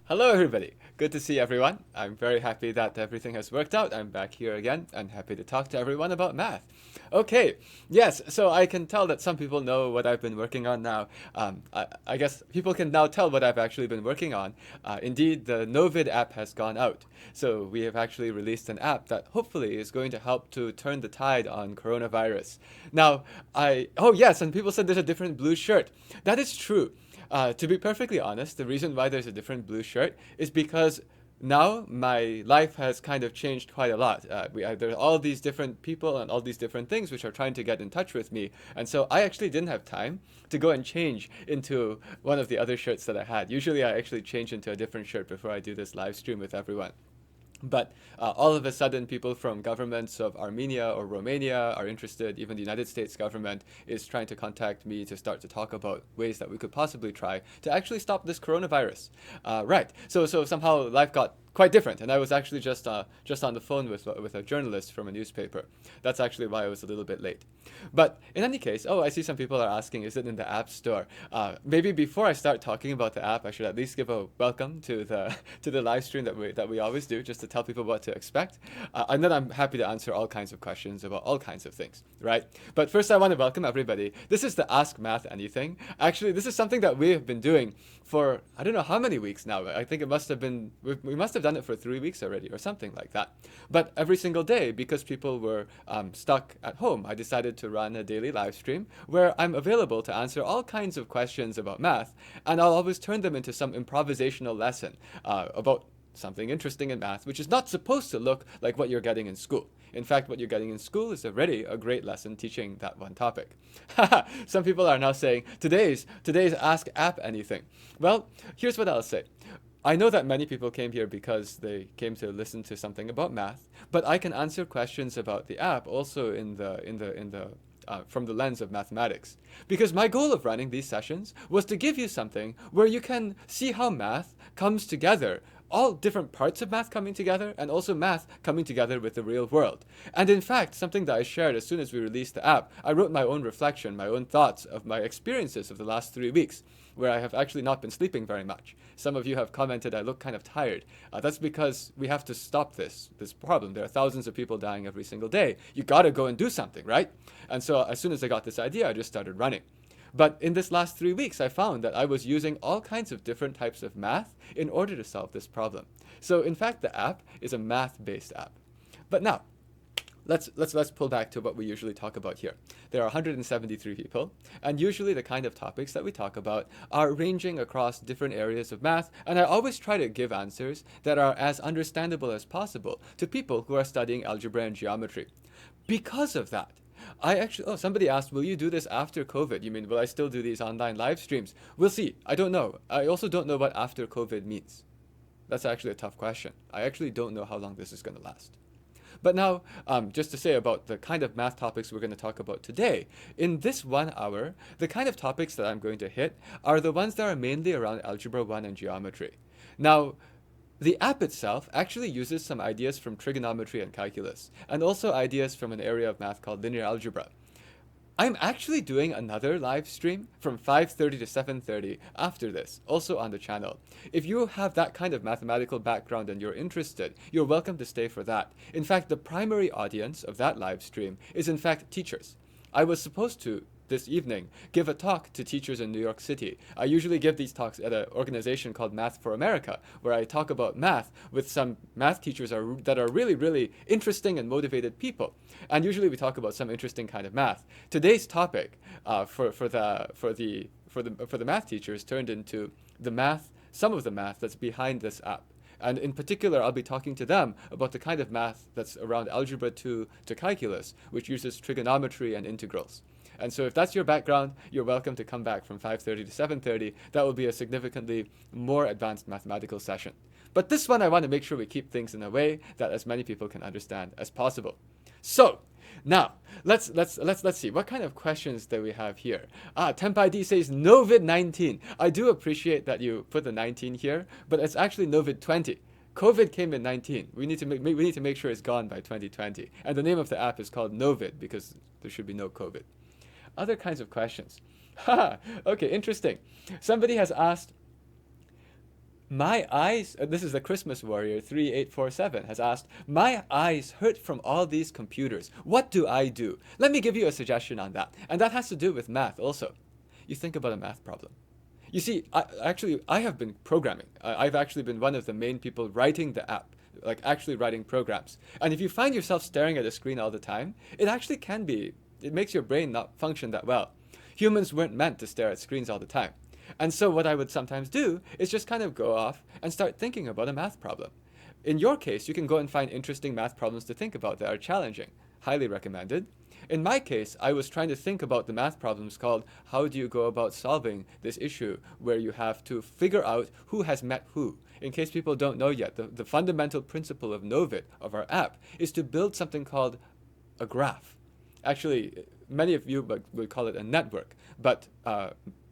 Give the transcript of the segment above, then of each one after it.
Hello, everybody. Good to see everyone. I'm very happy that everything has worked out. I'm back here again and happy to talk to everyone about math. Okay, yes, so I can tell that some people know what I've been working on now. I guess people can now tell what I've actually been working on. Indeed, the Novid app has gone out. So we have actually released an app that hopefully is going to help to turn the tide on coronavirus. Now, oh yes, and people said there's a different blue shirt. That is true. To be perfectly honest, the reason why there's a different blue shirt is because now my life has kind of changed quite a lot. There are all these different people and all these different things which are trying to get in touch with me. And so I actually didn't have time to go and change into one of the other shirts that I had. Usually I actually change into a different shirt before I do this live stream with everyone. But all of a sudden, people from governments of Armenia or Romania are interested. Even the United States government is trying to contact me to start to talk about ways that we could possibly try to actually stop this coronavirus. Right. So somehow life got quite different, and I was actually just on the phone with a journalist from a newspaper. That's actually why I was a little bit late. But in any case, oh, I see some people are asking, is it in the App Store? Maybe before I start talking about the app, I should at least give a welcome to the live stream that we always do, just to tell people what to expect. And then I'm happy to answer all kinds of questions about all kinds of things, right? But first, I want to welcome everybody. This is the Ask Math Anything. Actually, this is something that we have been doing for I don't know how many weeks now. I think it must have been we must have done it for 3 weeks already or something like that. But every single day, because people were stuck at home, I decided to run a daily live stream where I'm available to answer all kinds of questions about math, and I'll always turn them into some improvisational lesson about something interesting in math, which is not supposed to look like what you're getting in school. In fact, what you're getting in school is already a great lesson teaching that one topic. Some people are now saying, today's Ask App Anything. Well, here's what I'll say. I know that many people came here because they came to listen to something about math, but I can answer questions about the app also from the lens of mathematics. Because my goal of running these sessions was to give you something where you can see how math comes together, all different parts of math coming together, and also math coming together with the real world. And in fact, something that I shared as soon as we released the app, I wrote my own reflection, my own thoughts of my experiences of the last 3 weeks, where I have actually not been sleeping very much. Some of you have commented I look kind of tired. That's because we have to stop this problem. There are thousands of people dying every single day. You gotta go and do something, right? And so as soon as I got this idea, I just started running. But in this last 3 weeks, I found that I was using all kinds of different types of math in order to solve this problem. So in fact, the app is a math-based app. But now, let's pull back to what we usually talk about here. There are 173 people, and usually the kind of topics that we talk about are ranging across different areas of math, and I always try to give answers that are as understandable as possible to people who are studying algebra and geometry. Because of that, somebody asked, will you do this after COVID? You mean, will I still do these online live streams? We'll see. I don't know. I also don't know what after COVID means. That's actually a tough question. I actually don't know how long this is going to last. But now, just to say about the kind of math topics we're going to talk about today, in this 1 hour, the kind of topics that I'm going to hit are the ones that are mainly around Algebra 1 and geometry. Now, the app itself actually uses some ideas from trigonometry and calculus, and also ideas from an area of math called linear algebra. I'm actually doing another live stream from 5:30 to 7:30 after this, also on the channel. If you have that kind of mathematical background and you're interested, you're welcome to stay for that. In fact, the primary audience of that live stream is in fact teachers. I was supposed to this evening give a talk to teachers in New York City. I usually give these talks at an organization called Math for America, where I talk about math with some math teachers that are really, really interesting and motivated people. And usually we talk about some interesting kind of math. Today's topic for the math teachers turned into some of the math that's behind this app. And in particular, I'll be talking to them about the kind of math that's around algebra 2 to calculus, which uses trigonometry and integrals. And so if that's your background, you're welcome to come back from 5:30 to 7:30. That will be a significantly more advanced mathematical session. But this one, I want to make sure we keep things in a way that as many people can understand as possible. So now let's see what kind of questions that we have here. Tempai D says Novid-19. I do appreciate that you put the 19 here, but it's actually Novid-20. COVID came in 19. We need to make sure it's gone by 2020. And the name of the app is called Novid because there should be no COVID. Other kinds of questions. Okay, interesting. Somebody has asked, my eyes, this is the Christmas Warrior 3847, has asked, my eyes hurt from all these computers. What do I do? Let me give you a suggestion on that. And that has to do with math also. You think about a math problem. You see, I have been programming. I've actually been one of the main people writing the app, like actually writing programs. And if you find yourself staring at a screen all the time, it actually can be, it makes your brain not function that well. Humans weren't meant to stare at screens all the time. And so what I would sometimes do is just kind of go off and start thinking about a math problem. In your case, you can go and find interesting math problems to think about that are challenging. Highly recommended. In my case, I was trying to think about the math problems called how do you go about solving this issue where you have to figure out who has met who. In case people don't know yet, the fundamental principle of Novid, of our app, is to build something called a graph. Actually, many of you would call it a network, but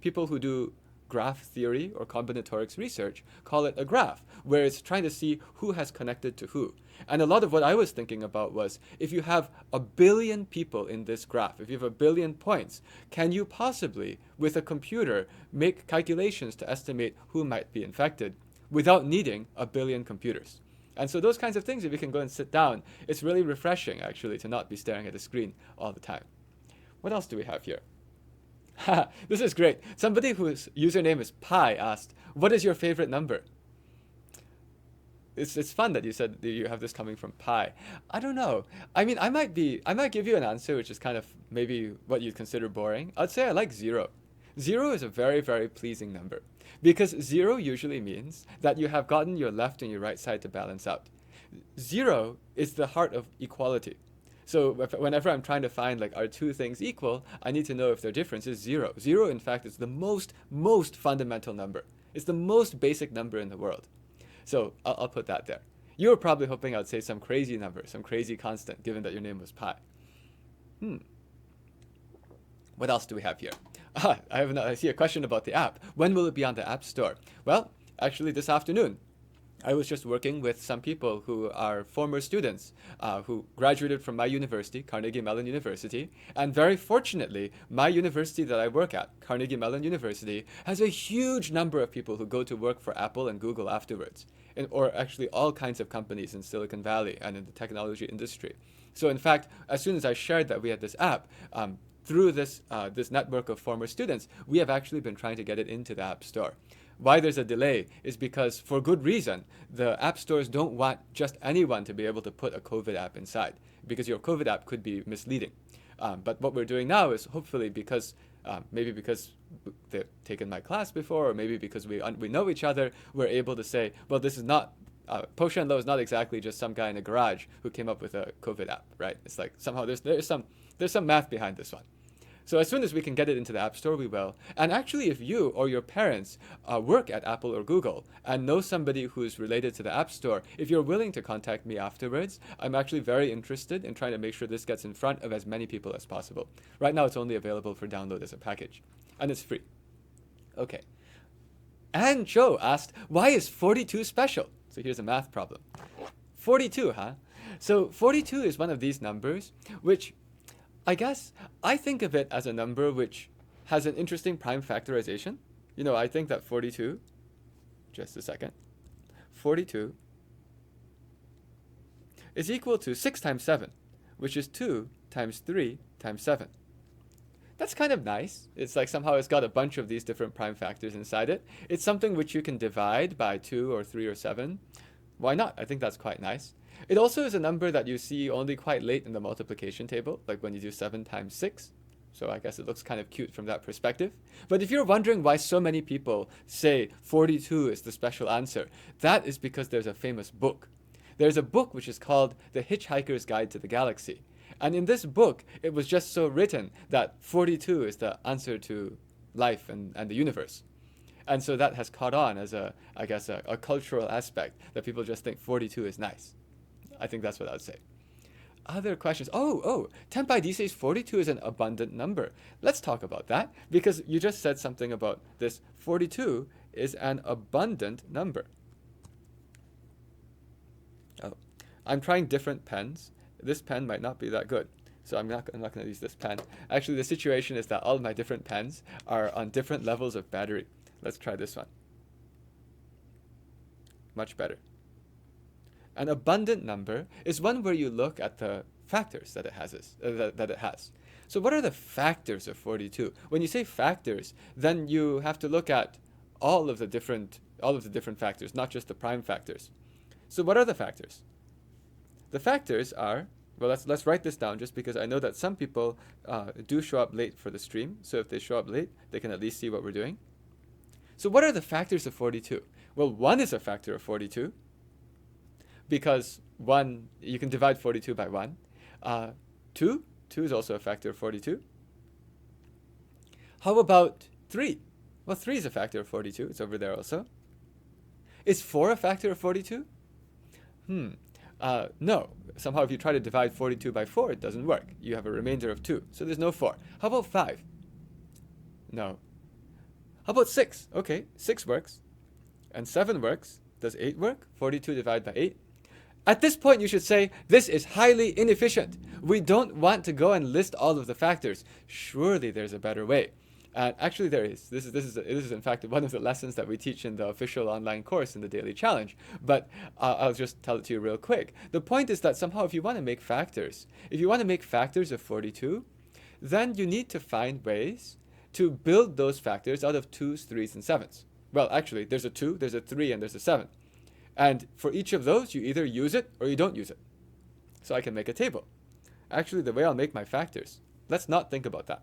people who do graph theory or combinatorics research call it a graph, where it's trying to see who has connected to who. And a lot of what I was thinking about was, if you have 1 billion people in this graph, if you have 1 billion points, can you possibly, with a computer, make calculations to estimate who might be infected without needing 1 billion computers? And so those kinds of things, if you can go and sit down, it's really refreshing, actually, to not be staring at the screen all the time. What else do we have here? This is great. Somebody whose username is Pi asked, what is your favorite number? It's fun that you said that you have this coming from Pi. I don't know. I mean, I might give you an answer which is kind of maybe what you'd consider boring. I'd say I like 0. 0 is a very, very pleasing number because 0 usually means that you have gotten your left and your right side to balance out. 0 is the heart of equality. So whenever I'm trying to find, like, are two things equal, I need to know if their difference is 0. 0, in fact, is the most fundamental number. It's the most basic number in the world. So I'll put that there. You were probably hoping I'd say some crazy number, some crazy constant, given that your name was Pi. What else do we have here? I see a question about the app. When will it be on the App Store? Well, actually this afternoon. I was just working with some people who are former students who graduated from my university, Carnegie Mellon University, and very fortunately, my university that I work at, Carnegie Mellon University, has a huge number of people who go to work for Apple and Google afterwards, or actually all kinds of companies in Silicon Valley and in the technology industry. So in fact, as soon as I shared that we had this app, through this network of former students, we have actually been trying to get it into the App Store. Why there's a delay is because, for good reason, the app stores don't want just anyone to be able to put a COVID app inside, because your COVID app could be misleading. But what we're doing now is, hopefully, maybe because they've taken my class before, or maybe because we know each other, we're able to say, well, this is not, Po-Shen Loh is not exactly just some guy in a garage who came up with a COVID app, right? It's like somehow there's some math behind this one. So as soon as we can get it into the App Store, we will. And actually, if you or your parents work at Apple or Google and know somebody who's related to the App Store, if you're willing to contact me afterwards, I'm actually very interested in trying to make sure this gets in front of as many people as possible. Right now, it's only available for download as a package. And it's free. Okay. And Joe asked, why is 42 special? So here's a math problem. 42, huh? So 42 is one of these numbers which, I guess, I think of it as a number which has an interesting prime factorization. You know, I think that 42, just a second, 42 is equal to 6 times 7, which is 2 times 3 times 7. That's kind of nice. It's like somehow it's got a bunch of these different prime factors inside it. It's something which you can divide by 2 or 3 or 7. Why not? I think that's quite nice. It also is a number that you see only quite late in the multiplication table, like when you do 7 times 6. So I guess it looks kind of cute from that perspective. But if you're wondering why so many people say 42 is the special answer, that is because there's a famous book. There's a book which is called The Hitchhiker's Guide to the Galaxy. And in this book, it was just so written that 42 is the answer to life and the universe. And so that has caught on as a cultural aspect, that people just think 42 is nice. I think that's what I would say. Other questions? Oh, Tenpai D says 42 is an abundant number. Let's talk about that, because you just said something about this. 42 is an abundant number. Oh, I'm trying different pens. This pen might not be that good, so I'm not going to use this pen. Actually, the situation is that all of my different pens are on different levels of battery. Let's try this one. Much better. An abundant number is one where you look at the factors that it has. So what are the factors of 42? When you say factors, then you have to look at all of the different factors, not just the prime factors. So what are the factors? The factors are, well, let's write this down, just because I know that some people do show up late for the stream. So if they show up late, they can at least see what we're doing. So what are the factors of 42? Well, 1 is a factor of 42, because 1, you can divide 42 by 1. 2 is also a factor of 42. How about 3? Well, 3 is a factor of 42. It's over there also. Is 4 a factor of 42? No. Somehow if you try to divide 42 by 4, it doesn't work. You have a remainder of 2, so there's no 4. How about 5? No. How about 6? Okay, 6 works. And 7 works. Does 8 work? 42 divided by 8. At this point, you should say, this is highly inefficient. We don't want to go and list all of the factors. Surely there's a better way. And actually there is. This is in fact one of the lessons that we teach in the official online course in the Daily Challenge. But I'll just tell it to you real quick. The point is that somehow if you want to make factors of 42, then you need to find ways to build those factors out of 2s, 3s, and 7s. Well, actually, there's a 2, there's a 3, and there's a 7. And for each of those, you either use it or you don't use it. So I can make a table. Actually, the way I'll make my factors, let's not think about that.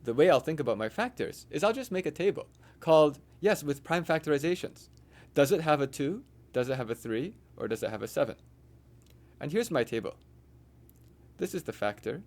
The way I'll think about my factors is I'll just make a table called, yes, with prime factorizations. Does it have a 2? Does it have a 3? Or does it have a 7? And here's my table. This is the factor.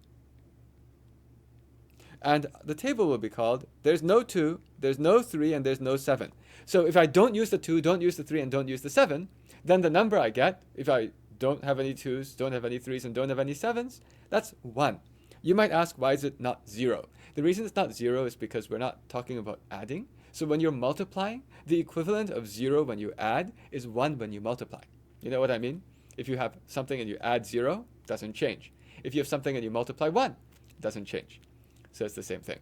And the table will be called, there's no 2, there's no 3, and there's no 7. So if I don't use the 2, don't use the 3, and don't use the 7, then the number I get, if I don't have any 2s, don't have any 3s, and don't have any 7s, that's 1. You might ask, why is it not 0? The reason it's not 0 is because we're not talking about adding. So when you're multiplying, the equivalent of 0 when you add is 1 when you multiply. You know what I mean? If you have something and you add 0, it doesn't change. If you have something and you multiply 1, it doesn't change. So it's the same thing.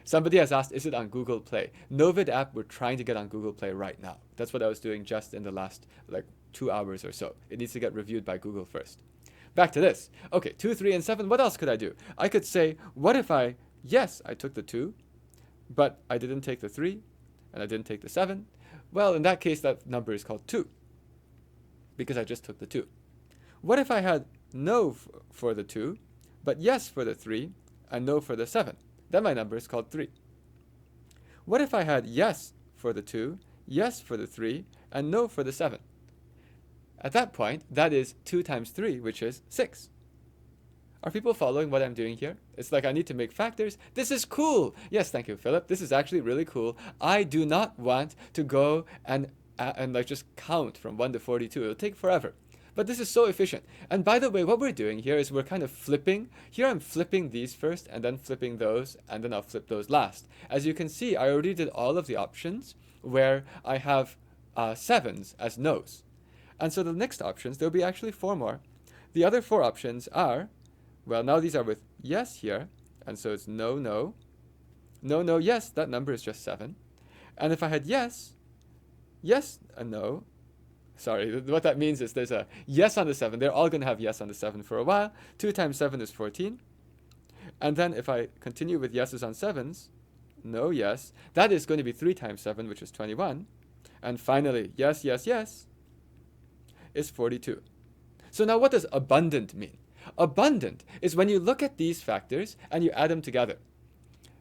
Somebody has asked, is it on Google Play? Novid app, we're trying to get on Google Play right now. That's what I was doing just in the last 2 hours or so. It needs to get reviewed by Google first. Back to this. Okay, 2, 3, and 7. What else could I do? I could say, what if I took the 2, but I didn't take the 3, and I didn't take the 7. Well, in that case, that number is called 2, because I just took the 2. What if I had no for the 2, but yes for the 3, and no for the 7? Then my number is called 3. What if I had yes for the 2, yes for the 3, and no for the 7? At that point, that is 2 times 3, which is 6. Are people following what I'm doing here? It's like I need to make factors. This is cool. Yes, thank you, Philip. This is actually really cool. I do not want to go and just count from 1 to 42. It'll take forever. But this is so efficient. And by the way, what we're doing here is we're kind of flipping. Here I'm flipping these first, and then flipping those, and then I'll flip those last. As you can see, I already did all of the options where I have 7s as no's. And so the next options, there'll be actually 4 more. The other 4 options are, well, now these are with yes here, and so it's no, no. No, no, yes, that number is just 7. And if I had yes, yes, and no, sorry, what that means is there's a yes on the 7. They're all going to have yes on the 7 for a while. 2 times 7 is 14. And then if I continue with yeses on 7s, no, yes, that is going to be 3 times 7, which is 21. And finally, yes, yes, yes, is 42. So now what does abundant mean? Abundant is when you look at these factors and you add them together.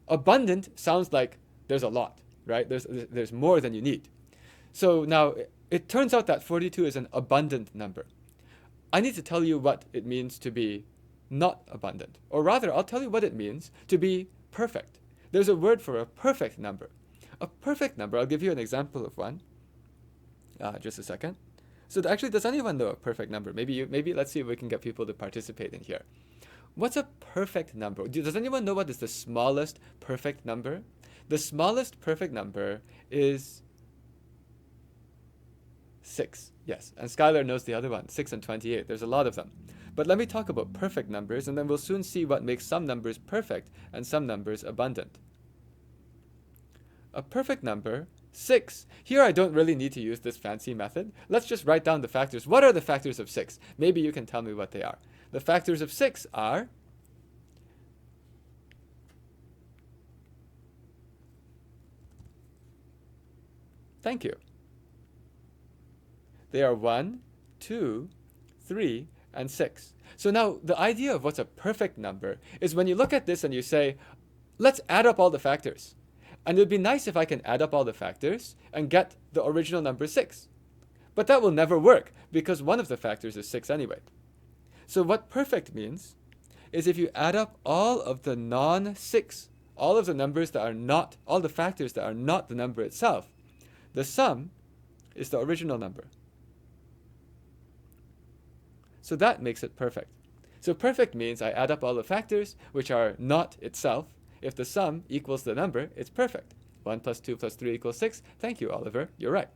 Abundant sounds like there's a lot, right? There's more than you need. So now it turns out that 42 is an abundant number. I need to tell you what it means to be not abundant. Or rather, I'll tell you what it means to be perfect. There's a word for a perfect number. A perfect number, I'll give you an example of one. Just a second. So actually, does anyone know a perfect number? Maybe let's see if we can get people to participate in here. What's a perfect number? Does anyone know what is the smallest perfect number? The smallest perfect number is 6. Yes, and Skylar knows the other one, 6 and 28. There's a lot of them. But let me talk about perfect numbers, and then we'll soon see what makes some numbers perfect and some numbers abundant. A perfect number, 6. Here I don't really need to use this fancy method. Let's just write down the factors. What are the factors of 6? Maybe you can tell me what they are. The factors of 6 are thank you. They are 1, 2, 3, and 6. So now the idea of what's a perfect number is when you look at this and you say, let's add up all the factors. And it would be nice if I can add up all the factors and get the original number 6. But that will never work because one of the factors is 6 anyway. So what perfect means is if you add up all of the non-6, all of the numbers that are not, all the factors that are not the number itself, the sum is the original number. So that makes it perfect. So perfect means I add up all the factors which are not itself. If the sum equals the number, it's perfect. 1 plus 2 plus 3 equals 6. Thank you, Oliver. You're right.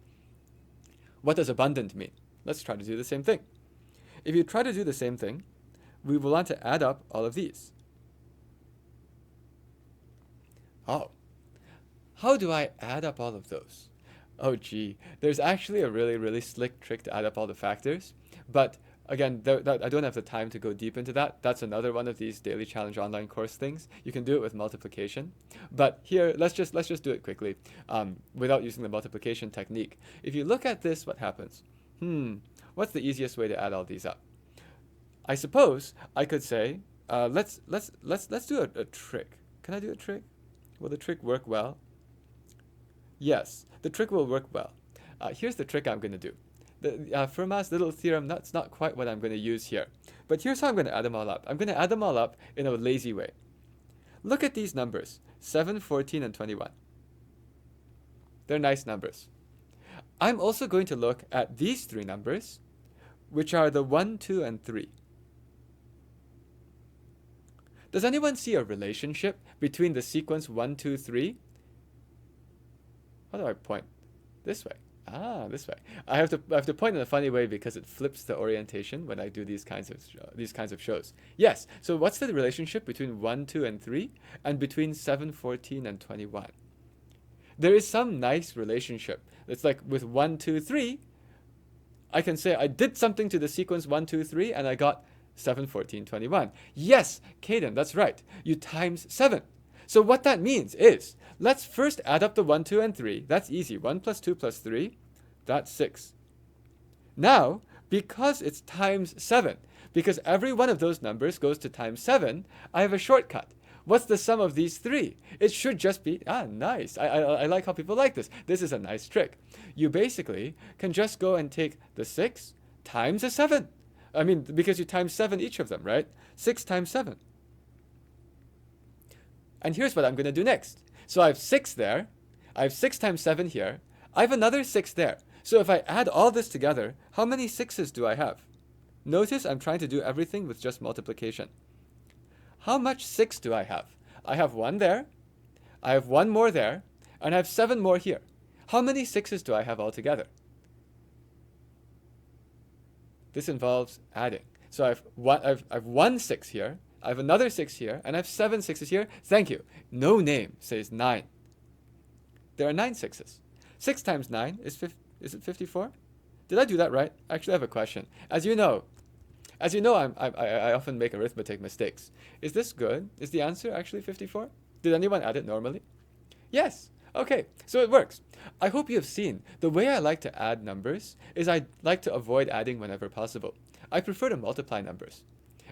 What does abundant mean? Let's try to do the same thing. If you try to do the same thing, we will want to add up all of these. Oh, how do I add up all of those? Oh, gee, there's actually a really, really slick trick to add up all the factors. But again, I don't have the time to go deep into that. That's another one of these daily challenge online course things. You can do it with multiplication. But here, let's just do it quickly without using the multiplication technique. If you look at this, what happens? What's the easiest way to add all these up? I suppose I could say, let's do a trick. Can I do a trick? Will the trick work well? Yes, the trick will work well. Here's the trick I'm going to do. The Fermat's little theorem, that's not quite what I'm going to use here. But here's how I'm going to add them all up. I'm going to add them all up in a lazy way. Look at these numbers, 7, 14, and 21. They're nice numbers. I'm also going to look at these 3 numbers, which are the 1, 2, and 3. Does anyone see a relationship between the sequence 1, 2, 3? How do I point? This way. This way. I have to point in a funny way because it flips the orientation when I do these kinds of shows. Yes. So what's the relationship between 1, 2, and 3, and between 7, 14, and 21? There is some nice relationship. It's like with 1, 2, 3, I can say I did something to the sequence 1, 2, 3, and I got 7, 14, 21. Yes, Caden, that's right. You times 7. So what that means is, let's first add up the 1, 2, and 3. That's easy. 1 plus 2 plus 3, that's 6. Now, because it's times 7, because every one of those numbers goes to times 7, I have a shortcut. What's the sum of these 3? It should just be, nice. I like how people like this. This is a nice trick. You basically can just go and take the 6 times a 7. I mean, because you times 7 each of them, right? 6 times 7. And here's what I'm going to do next. So I have 6 there. I have 6 times 7 here. I have another 6 there. So if I add all this together, how many 6s do I have? Notice I'm trying to do everything with just multiplication. How much 6 do I have? I have 1 there. I have 1 more there. And I have 7 more here. How many 6s do I have altogether? This involves adding. So I have 1 6 here. I have another 6 here, and I have 7 6s here. Thank you. No name says 9. There are 9 6s. 6 times 9 is it 54? Did I do that right? Actually, I have a question. As you know, I often make arithmetic mistakes. Is this good? Is the answer actually 54? Did anyone add it normally? Yes. Okay, so it works. I hope you have seen the way I like to add numbers is I like to avoid adding whenever possible. I prefer to multiply numbers.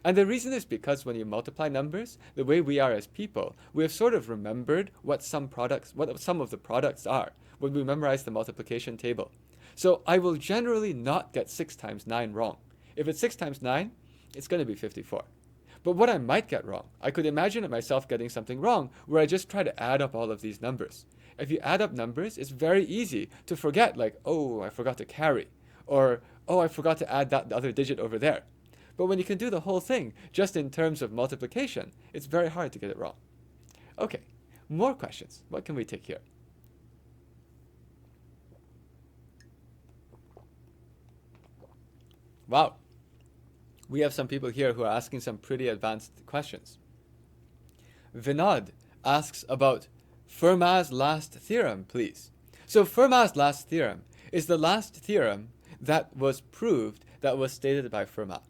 And the reason is because when you multiply numbers, the way we are as people, we have sort of remembered what some of the products are when we memorize the multiplication table. So I will generally not get 6 times 9 wrong. If it's 6 times 9, it's going to be 54. But what I might get wrong, I could imagine myself getting something wrong where I just try to add up all of these numbers. If you add up numbers, it's very easy to forget, like, oh, I forgot to carry. Or, oh, I forgot to add that other digit over there. But when you can do the whole thing just in terms of multiplication, it's very hard to get it wrong. Okay, more questions. What can we take here? Wow. We have some people here who are asking some pretty advanced questions. Vinod asks about Fermat's last theorem, please. So Fermat's last theorem is the last theorem that was proved that was stated by Fermat.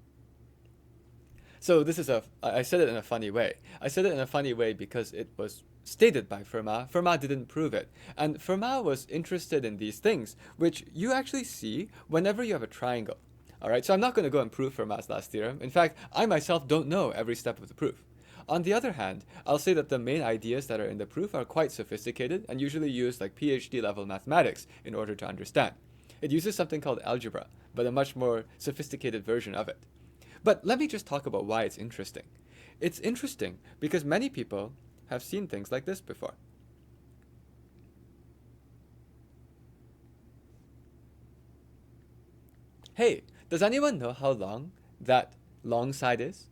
So this is I said it in a funny way. I said it in a funny way because it was stated by Fermat. Fermat didn't prove it. And Fermat was interested in these things, which you actually see whenever you have a triangle. All right, so I'm not going to go and prove Fermat's last theorem. In fact, I myself don't know every step of the proof. On the other hand, I'll say that the main ideas that are in the proof are quite sophisticated and usually use like PhD level mathematics in order to understand. It uses something called algebra, but a much more sophisticated version of it. But let me just talk about why it's interesting. It's interesting because many people have seen things like this before. Hey, does anyone know how long that long side is?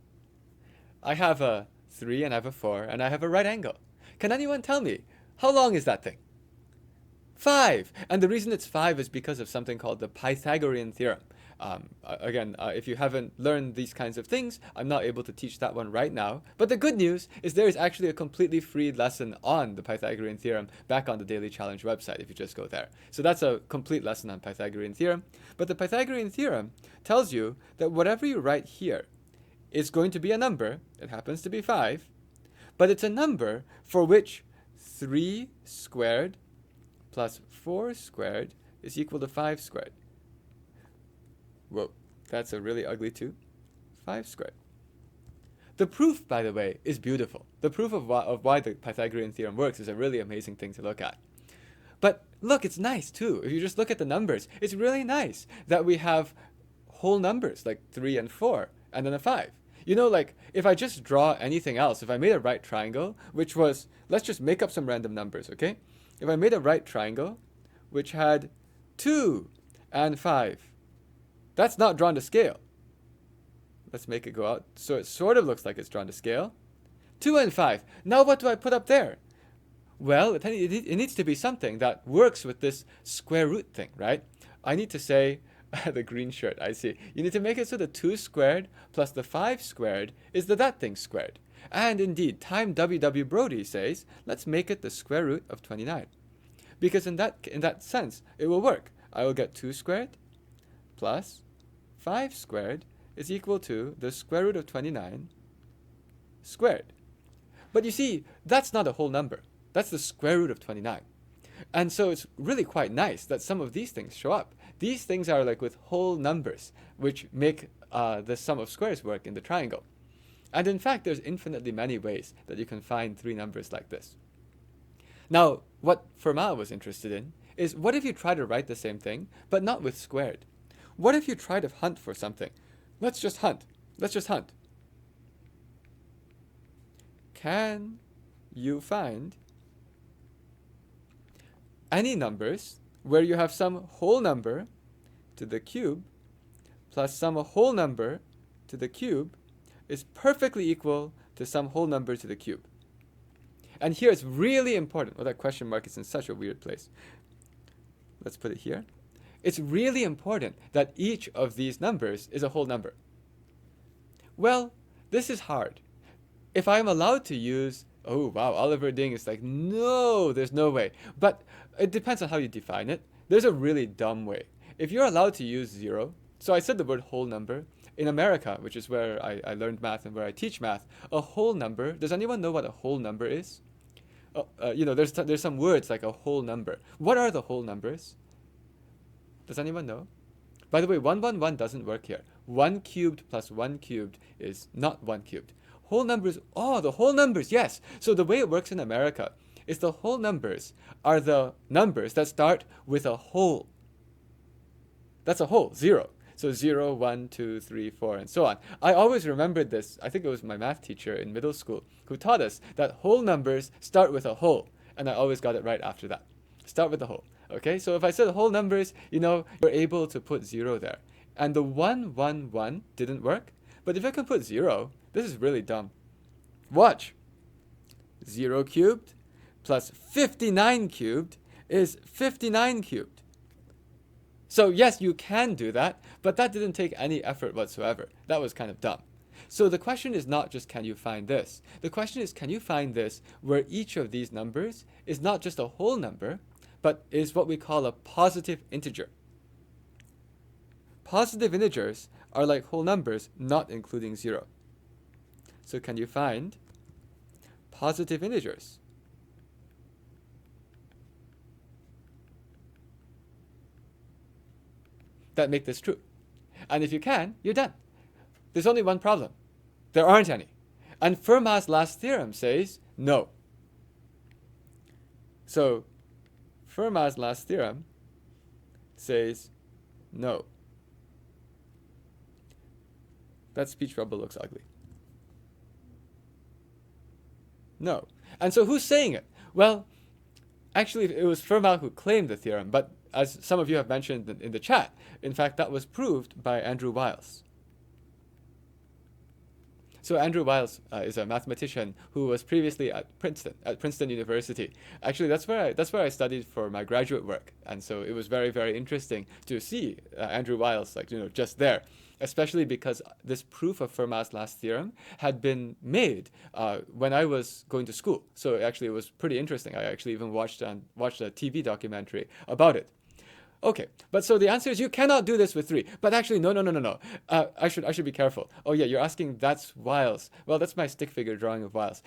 I have a 3 and I have a 4 and I have a right angle. Can anyone tell me, how long is that thing? 5! And the reason it's 5 is because of something called the Pythagorean theorem. Again, if you haven't learned these kinds of things, I'm not able to teach that one right now. But the good news is there is actually a completely free lesson on the Pythagorean theorem back on the Daily Challenge website if you just go there. So that's a complete lesson on Pythagorean theorem. But the Pythagorean theorem tells you that whatever you write here is going to be a number. It happens to be 5. But it's a number for which 3 squared plus 4 squared is equal to 5 squared. Whoa, that's a really ugly 2. 5 squared. The proof, by the way, is beautiful. The proof of why the Pythagorean theorem works is a really amazing thing to look at. But look, it's nice too. If you just look at the numbers, it's really nice that we have whole numbers like 3 and 4 and then a 5. You know, like if I just draw anything else, if I made a right triangle, which was, let's just make up some random numbers, okay? If I made a right triangle, which had 2 and 5, that's not drawn to scale. Let's make it go out so it sort of looks like it's drawn to scale. 2 and 5. Now what do I put up there? Well, it needs to be something that works with this square root thing, right? I need to say, the green shirt, I see. You need to make it so the 2 squared plus the 5 squared is the that thing squared. And indeed, time W.W. Brody says, let's make it the square root of 29. Because in that sense, it will work. I will get 2 squared plus 5 squared is equal to the square root of 29 squared. But you see, that's not a whole number. That's the square root of 29. And so it's really quite nice that some of these things show up. These things are like with whole numbers, which make the sum of squares work in the triangle. And in fact, there's infinitely many ways that you can find 3 numbers like this. Now, what Fermat was interested in is what if you try to write the same thing, but not with squared? What if you try to hunt for something? Let's just hunt. Let's just hunt. Can you find any numbers where you have some whole number to the cube plus some whole number to the cube is perfectly equal to some whole number to the cube? And here it's really important. Well, that question mark is in such a weird place. Let's put it here. It's really important that each of these numbers is a whole number. Well, this is hard. If I'm allowed to use, oh wow, Oliver Ding is like, no, there's no way. But it depends on how you define it. There's a really dumb way. If you're allowed to use 0, so I said the word whole number. In America, which is where I learned math and where I teach math, a whole number, does anyone know what a whole number is? There's some words like a whole number. What are the whole numbers? Does anyone know? By the way, 111 doesn't work here. 1 cubed plus 1 cubed is not 1 cubed. Whole numbers, the whole numbers, yes. So the way it works in America is the whole numbers are the numbers that start with a whole. That's a whole, 0. So 0, 1, 2, 3, 4, and so on. I always remembered this. I think it was my math teacher in middle school who taught us that whole numbers start with a whole. And I always got it right after that. Start with the whole. Okay, so if I said whole numbers, you're able to put 0 there. And the 1, 1, 1 didn't work. But if I can put 0, this is really dumb. Watch. 0 cubed plus 59 cubed is 59 cubed. So yes, you can do that, but that didn't take any effort whatsoever. That was kind of dumb. So the question is not just can you find this. The question is, can you find this where each of these numbers is not just a whole number, but is what we call a positive integer. Positive integers are like whole numbers, not including 0. So can you find positive integers that make this true? And if you can, you're done. There's only one problem. There aren't any. And Fermat's last theorem says no. So Fermat's last theorem says no. That speech bubble looks ugly. No. And so who's saying it? Well, actually, it was Fermat who claimed the theorem, but as some of you have mentioned in the chat, in fact, that was proved by Andrew Wiles. So Andrew Wiles is a mathematician who was previously at Princeton University. Actually, that's where I studied for my graduate work, and so it was very, very interesting to see Andrew Wiles, just there, especially because this proof of Fermat's last theorem had been made when I was going to school. So actually, it was pretty interesting. I actually even watched a TV documentary about it. Okay, but so the answer is you cannot do this with 3. But actually, no. I should be careful. Oh yeah, you're asking that's Wiles. Well, that's my stick figure drawing of Wiles.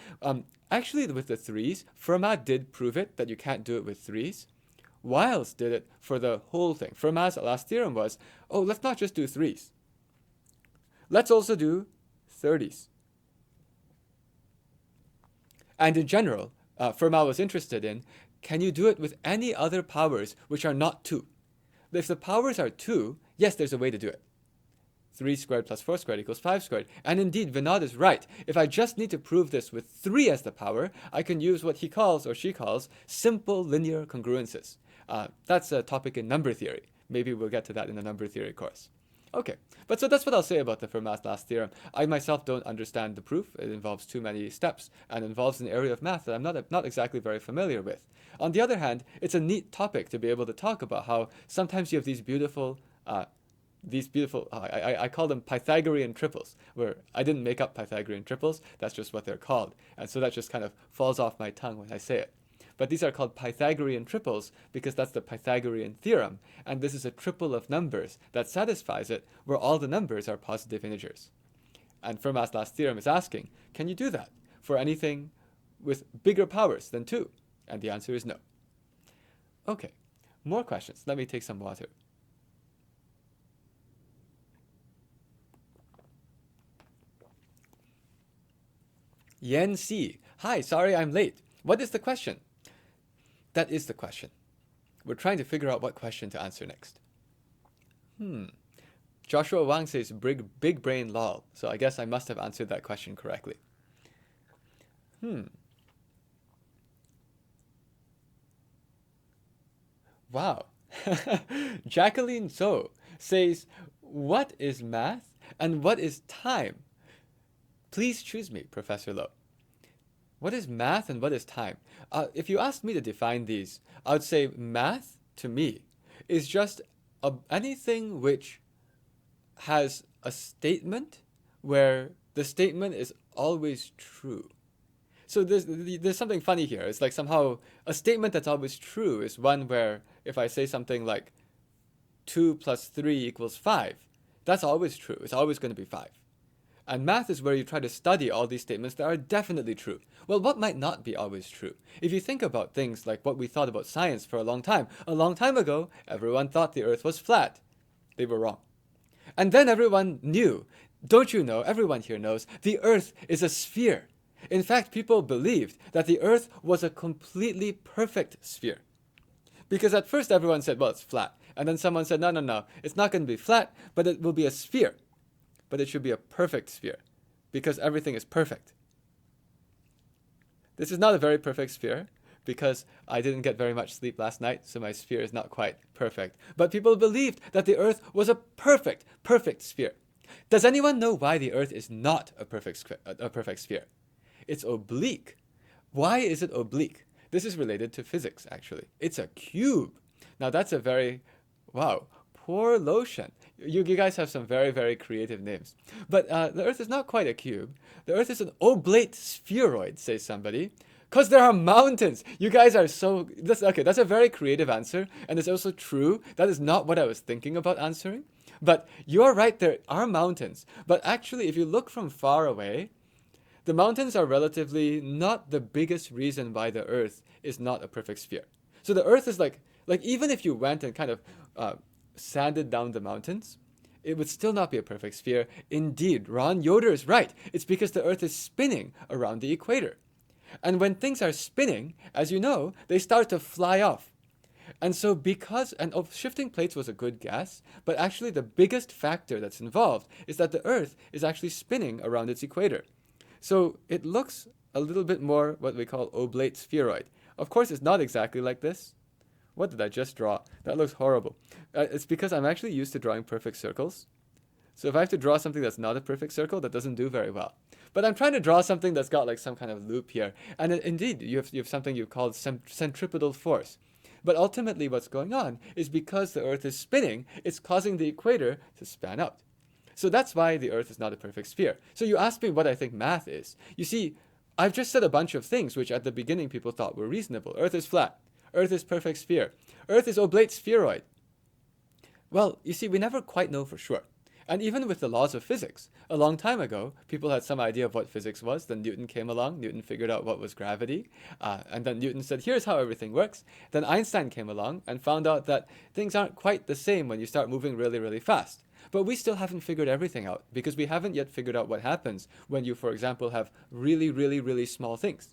Actually, with the 3s, Fermat did prove it that you can't do it with 3s. Wiles did it for the whole thing. Fermat's last theorem was, oh, let's not just do 3s. Let's also do 30s. And in general, Fermat was interested in, can you do it with any other powers which are not 2? If the powers are 2, yes, there's a way to do it. 3 squared plus 4 squared equals 5 squared. And indeed, Vinod is right. If I just need to prove this with 3 as the power, I can use what he calls, or she calls, simple linear congruences. That's a topic in number theory. Maybe we'll get to that in the number theory course. Okay, but so that's what I'll say about the Fermat's last theorem. I myself don't understand the proof. It involves too many steps and involves an area of math that I'm not exactly very familiar with. On the other hand, it's a neat topic to be able to talk about how sometimes you have these beautiful, I call them Pythagorean triples, where I didn't make up Pythagorean triples, that's just what they're called. And so that just kind of falls off my tongue when I say it. But these are called Pythagorean triples because that's the Pythagorean theorem. And this is a triple of numbers that satisfies it where all the numbers are positive integers. And Fermat's last theorem is asking, can you do that for anything with bigger powers than 2? And the answer is no. Okay, more questions. Let me take some water. Yen C. Hi, sorry I'm late. What is the question? That is the question. We're trying to figure out what question to answer next. Joshua Wang says big brain lol. So I guess I must have answered that question correctly. Wow. Jacqueline So says, what is math and what is time? Please choose me, Professor Loh. What is math and what is time? If you asked me to define these, I would say math, to me, is just anything which has a statement where the statement is always true. So there's something funny here. It's like somehow a statement that's always true is one where if I say something like 2 plus 3 equals 5, that's always true. It's always going to be 5. And math is where you try to study all these statements that are definitely true. Well, what might not be always true? If you think about things like what we thought about science for a long time ago, everyone thought the earth was flat. They were wrong. And then everyone knew, don't you know, everyone here knows, the earth is a sphere. In fact, people believed that the earth was a completely perfect sphere. Because at first everyone said, well, it's flat. And then someone said, no, it's not going to be flat, but it will be a sphere. But it should be a perfect sphere, because everything is perfect. This is not a very perfect sphere, because I didn't get very much sleep last night, so my sphere is not quite perfect. But people believed that the Earth was a perfect sphere. Does anyone know why the Earth is not a perfect sphere? It's oblique. Why is it oblique? This is related to physics, actually. It's a cube. Now that's a very, wow, poor Lo-Shen. You guys have some very creative names. But the Earth is not quite a cube. The Earth is an oblate spheroid, says somebody. Because there are mountains. You guys are so... That's a very creative answer. And it's also true. That is not what I was thinking about answering. But you're right, there are mountains. But actually, if you look from far away, the mountains are relatively not the biggest reason why the Earth is not a perfect sphere. So the Earth is like even if you went and kind of sanded down the mountains, it would still not be a perfect sphere. Indeed, Ron Yoder is right. It's because the Earth is spinning around the equator. And when things are spinning, as you know, they start to fly off. And so shifting plates was a good guess, but actually the biggest factor that's involved is that the Earth is actually spinning around its equator. So it looks a little bit more what we call oblate spheroid. Of course, it's not exactly like this. What did I just draw? That looks horrible. It's because I'm actually used to drawing perfect circles. So if I have to draw something that's not a perfect circle, that doesn't do very well. But I'm trying to draw something that's got like some kind of loop here. And indeed, you have something you've called centripetal force. But ultimately what's going on is because the Earth is spinning, it's causing the equator to span out. So that's why the Earth is not a perfect sphere. So you asked me what I think math is. You see, I've just said a bunch of things which at the beginning people thought were reasonable. Earth is flat. Earth is perfect sphere. Earth is oblate spheroid. Well, you see, we never quite know for sure. And even with the laws of physics, a long time ago, people had some idea of what physics was. Then Newton came along. Newton figured out what was gravity. And then Newton said, here's how everything works. Then Einstein came along and found out that things aren't quite the same when you start moving really fast. But we still haven't figured everything out because we haven't yet figured out what happens when you, for example, have really small things.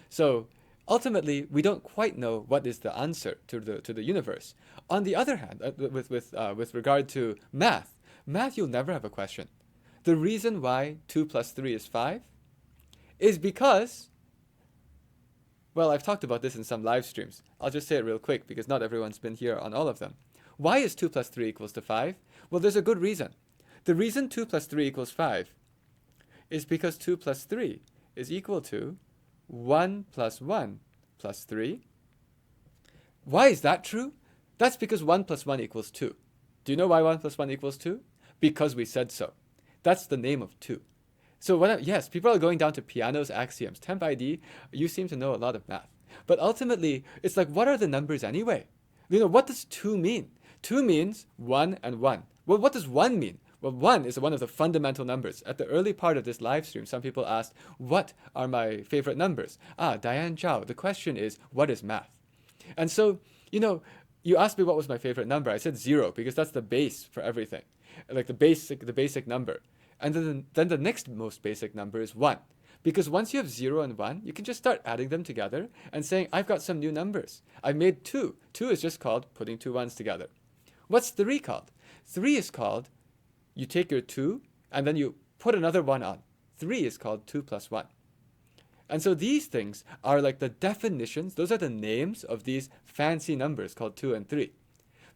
So ultimately, we don't quite know what is the answer to the universe. On the other hand, with regard to math, you'll never have a question. The reason why 2 plus 3 is 5 is because, well, I've talked about this in some live streams. I'll just say it real quick because not everyone's been here on all of them. Why is 2 plus 3 equals to 5? Well, there's a good reason. The reason 2 plus 3 equals 5 is because 2 plus 3 is equal to 1 plus 1 plus 3. Why is that true? That's because 1 plus 1 equals 2. Do you know why 1 plus 1 equals 2? Because we said so. That's the name of 2. So yes, people are going down to piano's axioms. Temp ID, you seem to know a lot of math. But ultimately, it's like, what are the numbers anyway? What does 2 mean? 2 means 1 and 1. Well, what does 1 mean? Well, 1 is one of the fundamental numbers. At the early part of this live stream, some people asked, what are my favorite numbers? Diane Zhao, the question is, what is math? And so, you asked me what was my favorite number. I said 0 because that's the base for everything. Like the basic number. And then the next most basic number is 1. Because once you have 0 and 1, you can just start adding them together and saying, I've got some new numbers. I made 2. 2 is just called putting 2 ones together. What's 3 called? 3 is called, you take your 2 and then you put another 1 on. 3 is called 2 plus 1. And so these things are like the definitions. Those are the names of these fancy numbers called 2 and 3.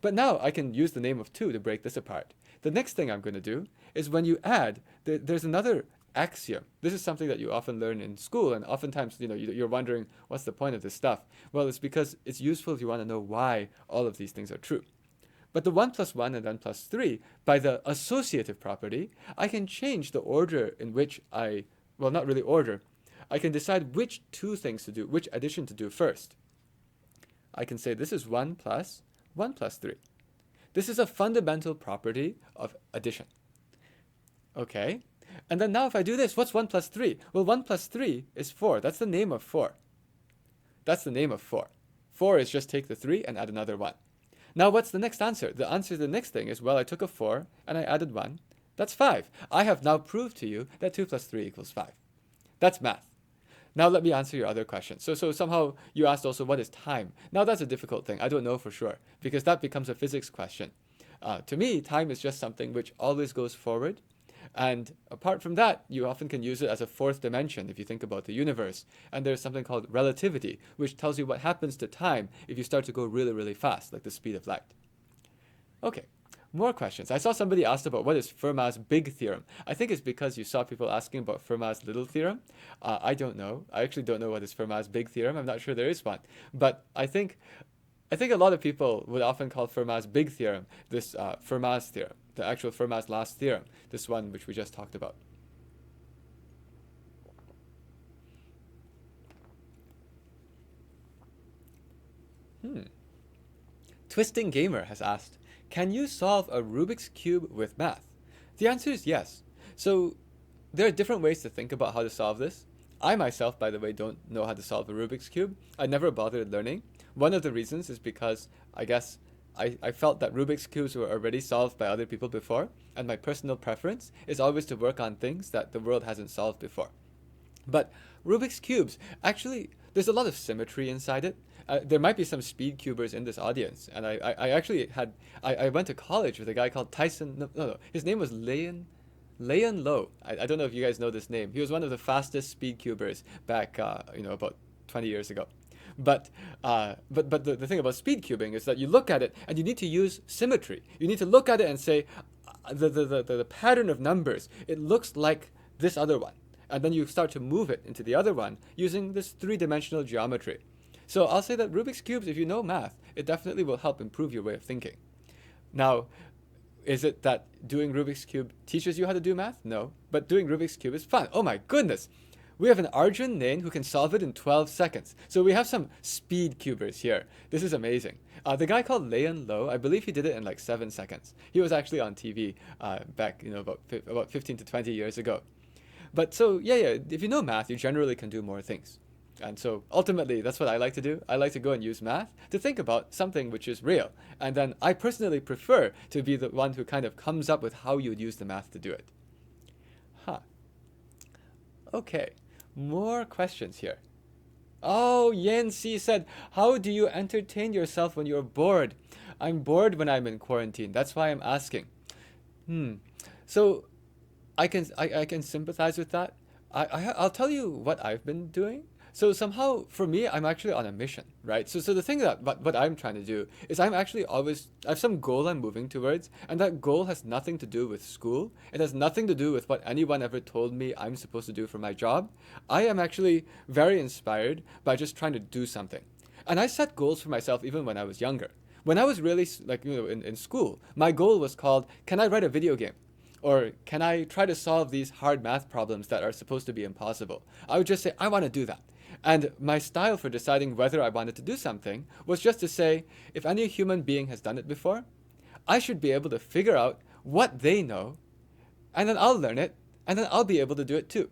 But now I can use the name of 2 to break this apart. The next thing I'm going to do is when you add, there's another axiom. This is something that you often learn in school, and oftentimes you're wondering, what's the point of this stuff? Well, it's because it's useful if you want to know why all of these things are true. But the 1 plus 1 and then plus 3, by the associative property, I can change the order in which not really order, I can decide which 2 things to do, which addition to do first. I can say this is 1 plus 3. This is a fundamental property of addition. Okay? And then now if I do this, what's 1 plus 3? Well, 1 plus 3 is 4. That's the name of 4. That's the name of 4. 4 is just take the 3 and add another 1. Now what's the next answer? The answer to the next thing is, well, I took a 4 and I added 1. That's 5. I have now proved to you that 2 plus 3 equals 5. That's math. Now let me answer your other question. So somehow you asked also, what is time? Now that's a difficult thing. I don't know for sure, because that becomes a physics question. To me, time is just something which always goes forward. And apart from that, you often can use it as a fourth dimension if you think about the universe. And there's something called relativity, which tells you what happens to time if you start to go really, really fast, like the speed of light. Okay, more questions. I saw somebody asked about what is Fermat's big theorem. I think it's because you saw people asking about Fermat's little theorem. I don't know. I actually don't know what is Fermat's big theorem. I'm not sure there is one. But I think a lot of people would often call Fermat's big theorem this Fermat's theorem, the actual Fermat's last theorem, this one which we just talked about. Twisting Gamer has asked, can you solve a Rubik's Cube with math? The answer is yes. So there are different ways to think about how to solve this. I myself, by the way, don't know how to solve a Rubik's Cube. I never bothered learning. One of the reasons is because I guess I felt that Rubik's Cubes were already solved by other people before, and my personal preference is always to work on things that the world hasn't solved before. But Rubik's Cubes, actually, there's a lot of symmetry inside it. There might be some speed cubers in this audience, and I actually I went to college with a guy called Tyson, no, his name was Fri Loh. I don't know if you guys know this name. He was one of the fastest speed cubers back, about 20 years ago. But the thing about speed cubing is that you look at it and you need to use symmetry. You need to look at it and say, the pattern of numbers, it looks like this other one. And then you start to move it into the other one using this three-dimensional geometry. So I'll say that Rubik's Cubes, if you know math, it definitely will help improve your way of thinking. Now, is it that doing Rubik's Cube teaches you how to do math? No. But doing Rubik's Cube is fun. Oh my goodness! We have an Arjun Nain who can solve it in 12 seconds. So we have some speed cubers here. This is amazing. The guy called Fri Loh, I believe he did it in like 7 seconds. He was actually on TV back, about 15 to 20 years ago. But so, yeah, if you know math, you generally can do more things. And so ultimately, that's what I like to do. I like to go and use math to think about something which is real. And then I personally prefer to be the one who kind of comes up with how you would use the math to do it. Okay, more questions here. Oh, Yen C said, how do you entertain yourself when you're bored? I'm bored when I'm in quarantine. That's why I'm asking. So I can sympathize with that. I'll tell you what I've been doing. So somehow, for me, I'm actually on a mission, right? So the thing that what I'm trying to do is I have some goal I'm moving towards, and that goal has nothing to do with school. It has nothing to do with what anyone ever told me I'm supposed to do for my job. I am actually very inspired by just trying to do something. And I set goals for myself even when I was younger. When I was really, in school, my goal was called, can I write a video game? Or can I try to solve these hard math problems that are supposed to be impossible? I would just say, I want to do that. And my style for deciding whether I wanted to do something was just to say, if any human being has done it before, I should be able to figure out what they know, and then I'll learn it, and then I'll be able to do it too.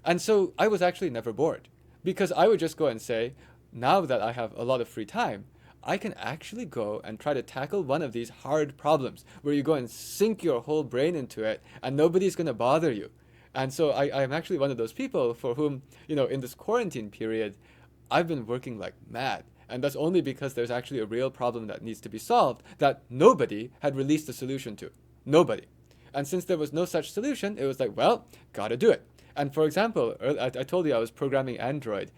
And so I was actually never bored, because I would just go and say, now that I have a lot of free time, I can actually go and try to tackle one of these hard problems where you go and sink your whole brain into it and nobody's going to bother you. And so I'm actually one of those people for whom, in this quarantine period, I've been working like mad. And that's only because there's actually a real problem that needs to be solved that nobody had released a solution to. Nobody. And since there was no such solution, it was like, well, gotta do it. And for example, I told you I was programming Android.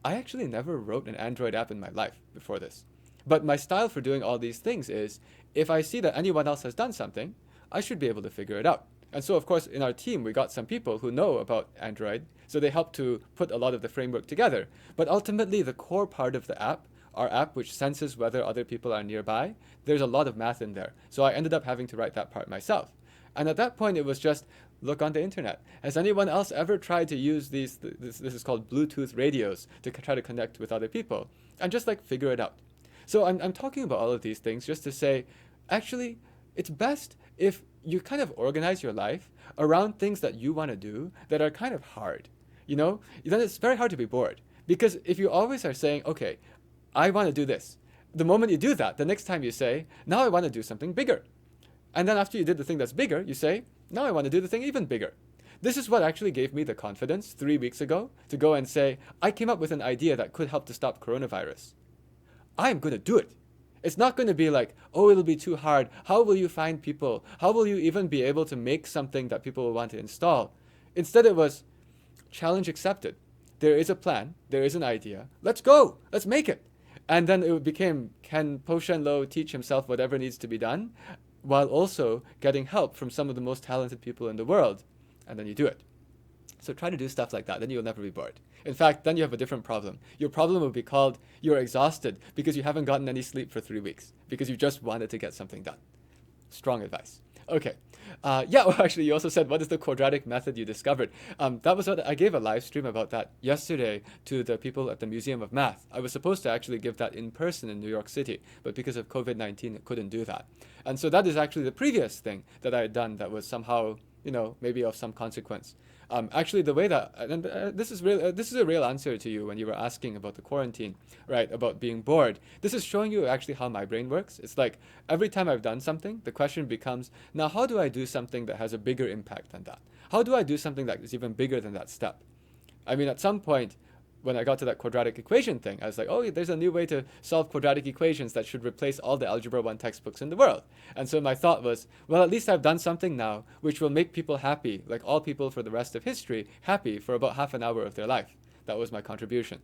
I actually never wrote an Android app in my life before this. But my style for doing all these things is, if I see that anyone else has done something, I should be able to figure it out. And so, of course, in our team, we got some people who know about Android, so they helped to put a lot of the framework together. But ultimately, the core part of the app, our app which senses whether other people are nearby, there's a lot of math in there. So I ended up having to write that part myself. And at that point, it was just, look on the internet. Has anyone else ever tried to use this is called Bluetooth radios, to try to connect with other people? And just figure it out. So I'm talking about all of these things just to say, actually, it's best if you kind of organize your life around things that you want to do that are kind of hard. Then it's very hard to be bored. Because if you always are saying, okay, I want to do this, the moment you do that, the next time you say, now I want to do something bigger. And then after you did the thing that's bigger, you say, now I want to do the thing even bigger. This is what actually gave me the confidence 3 weeks ago to go and say, I came up with an idea that could help to stop coronavirus. I'm going to do it. It's not going to be like, oh, it'll be too hard. How will you find people? How will you even be able to make something that people will want to install? Instead, it was challenge accepted. There is a plan. There is an idea. Let's go. Let's make it. And then it became, can Po-Shen Loh teach himself whatever needs to be done while also getting help from some of the most talented people in the world? And then you do it. So try to do stuff like that. Then you'll never be bored. In fact, then you have a different problem. Your problem will be called you're exhausted because you haven't gotten any sleep for 3 weeks because you just wanted to get something done. Strong advice. Okay. Yeah, well, actually, you also said, what is the quadratic method you discovered? That was what I gave a live stream about that yesterday to the people at the Museum of Math. I was supposed to actually give that in person in New York City, but because of COVID-19, I couldn't do that. And so that is actually the previous thing that I had done that was somehow, maybe of some consequence. Actually, the way that, and this is a real answer to you when you were asking about the quarantine, right? About being bored. This is showing you actually how my brain works. It's like every time I've done something, the question becomes, now how do I do something that has a bigger impact than that? How do I do something that is even bigger than that step? I mean, at some point, when I got to that quadratic equation thing, I was like, oh, there's a new way to solve quadratic equations that should replace all the Algebra 1 textbooks in the world. And so my thought was, well, at least I've done something now which will make people happy, like all people for the rest of history, happy for about half an hour of their life. That was my contribution.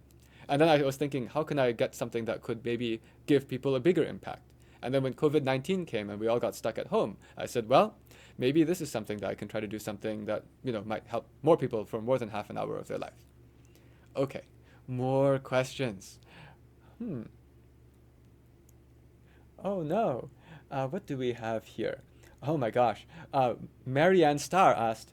And then I was thinking, how can I get something that could maybe give people a bigger impact? And then when COVID-19 came and we all got stuck at home, I said, well, maybe this is something that I can try to do something that, might help more people for more than half an hour of their life. Okay, more questions. Oh no, what do we have here? Oh my gosh, Marianne Starr asked,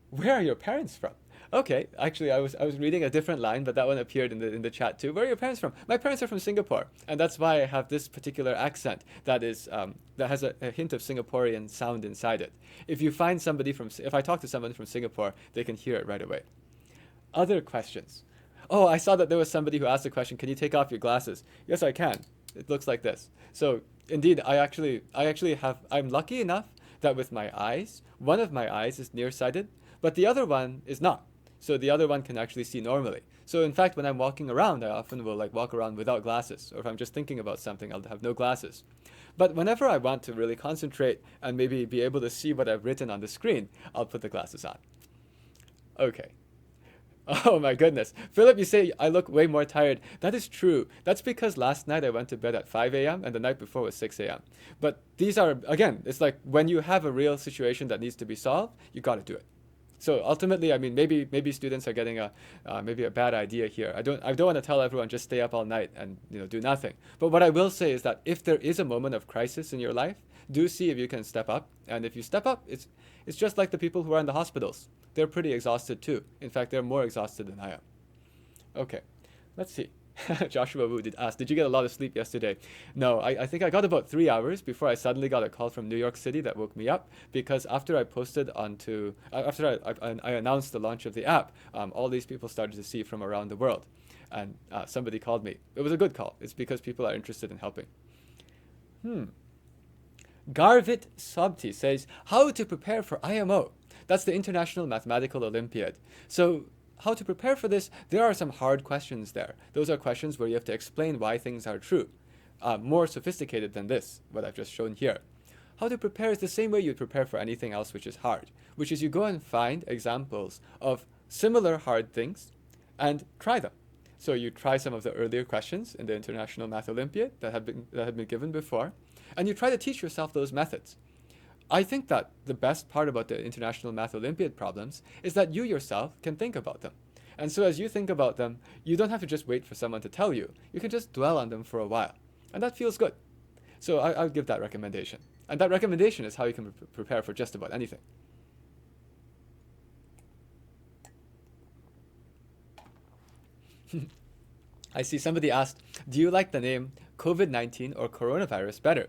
where are your parents from? Okay, actually I was reading a different line, but that one appeared in the chat too. Where are your parents from? My parents are from Singapore, and that's why I have this particular accent that is that has a hint of Singaporean sound inside it. If I talk to somebody from Singapore, they can hear it right away. Other questions? Oh, I saw that there was somebody who asked a question, can you take off your glasses? Yes, I can. It looks like this. So indeed, I'm lucky enough that with my eyes, one of my eyes is nearsighted, but the other one is not. So the other one can actually see normally. So in fact, when I'm walking around, I often will walk around without glasses. Or if I'm just thinking about something, I'll have no glasses. But whenever I want to really concentrate and maybe be able to see what I've written on the screen, I'll put the glasses on. Okay. Oh my goodness. Philip, you say I look way more tired. That is true. That's because last night I went to bed at 5 a.m. and the night before was 6 a.m. But these are, again, it's like when you have a real situation that needs to be solved, you got to do it. So ultimately, I mean, maybe students are getting maybe a bad idea here. I don't want to tell everyone just stay up all night and do nothing. But what I will say is that if there is a moment of crisis in your life, do see if you can step up. And if you step up, it's just like the people who are in the hospitals. They're pretty exhausted too. In fact, they're more exhausted than I am. Okay, let's see. Joshua Wu did ask, did you get a lot of sleep yesterday? No, I think I got about 3 hours before I suddenly got a call from New York City that woke me up, because after I posted onto, after I announced the launch of the app, all these people started to see from around the world. And somebody called me. It was a good call. It's because people are interested in helping. Garvit Sobti says, how to prepare for IMO. That's the International Mathematical Olympiad. So how to prepare for this, there are some hard questions there. Those are questions where you have to explain why things are true. More sophisticated than this, what I've just shown here. How to prepare is the same way you prepare for anything else which is hard, which is you go and find examples of similar hard things and try them. So you try some of the earlier questions in the International Math Olympiad that had been given before, and you try to teach yourself those methods. I think that the best part about the International Math Olympiad problems is that you yourself can think about them. And so as you think about them, you don't have to just wait for someone to tell you. You can just dwell on them for a while. And that feels good. So I'll give that recommendation. And that recommendation is how you can prepare for just about anything. I see somebody asked, do you like the name COVID-19 or coronavirus better?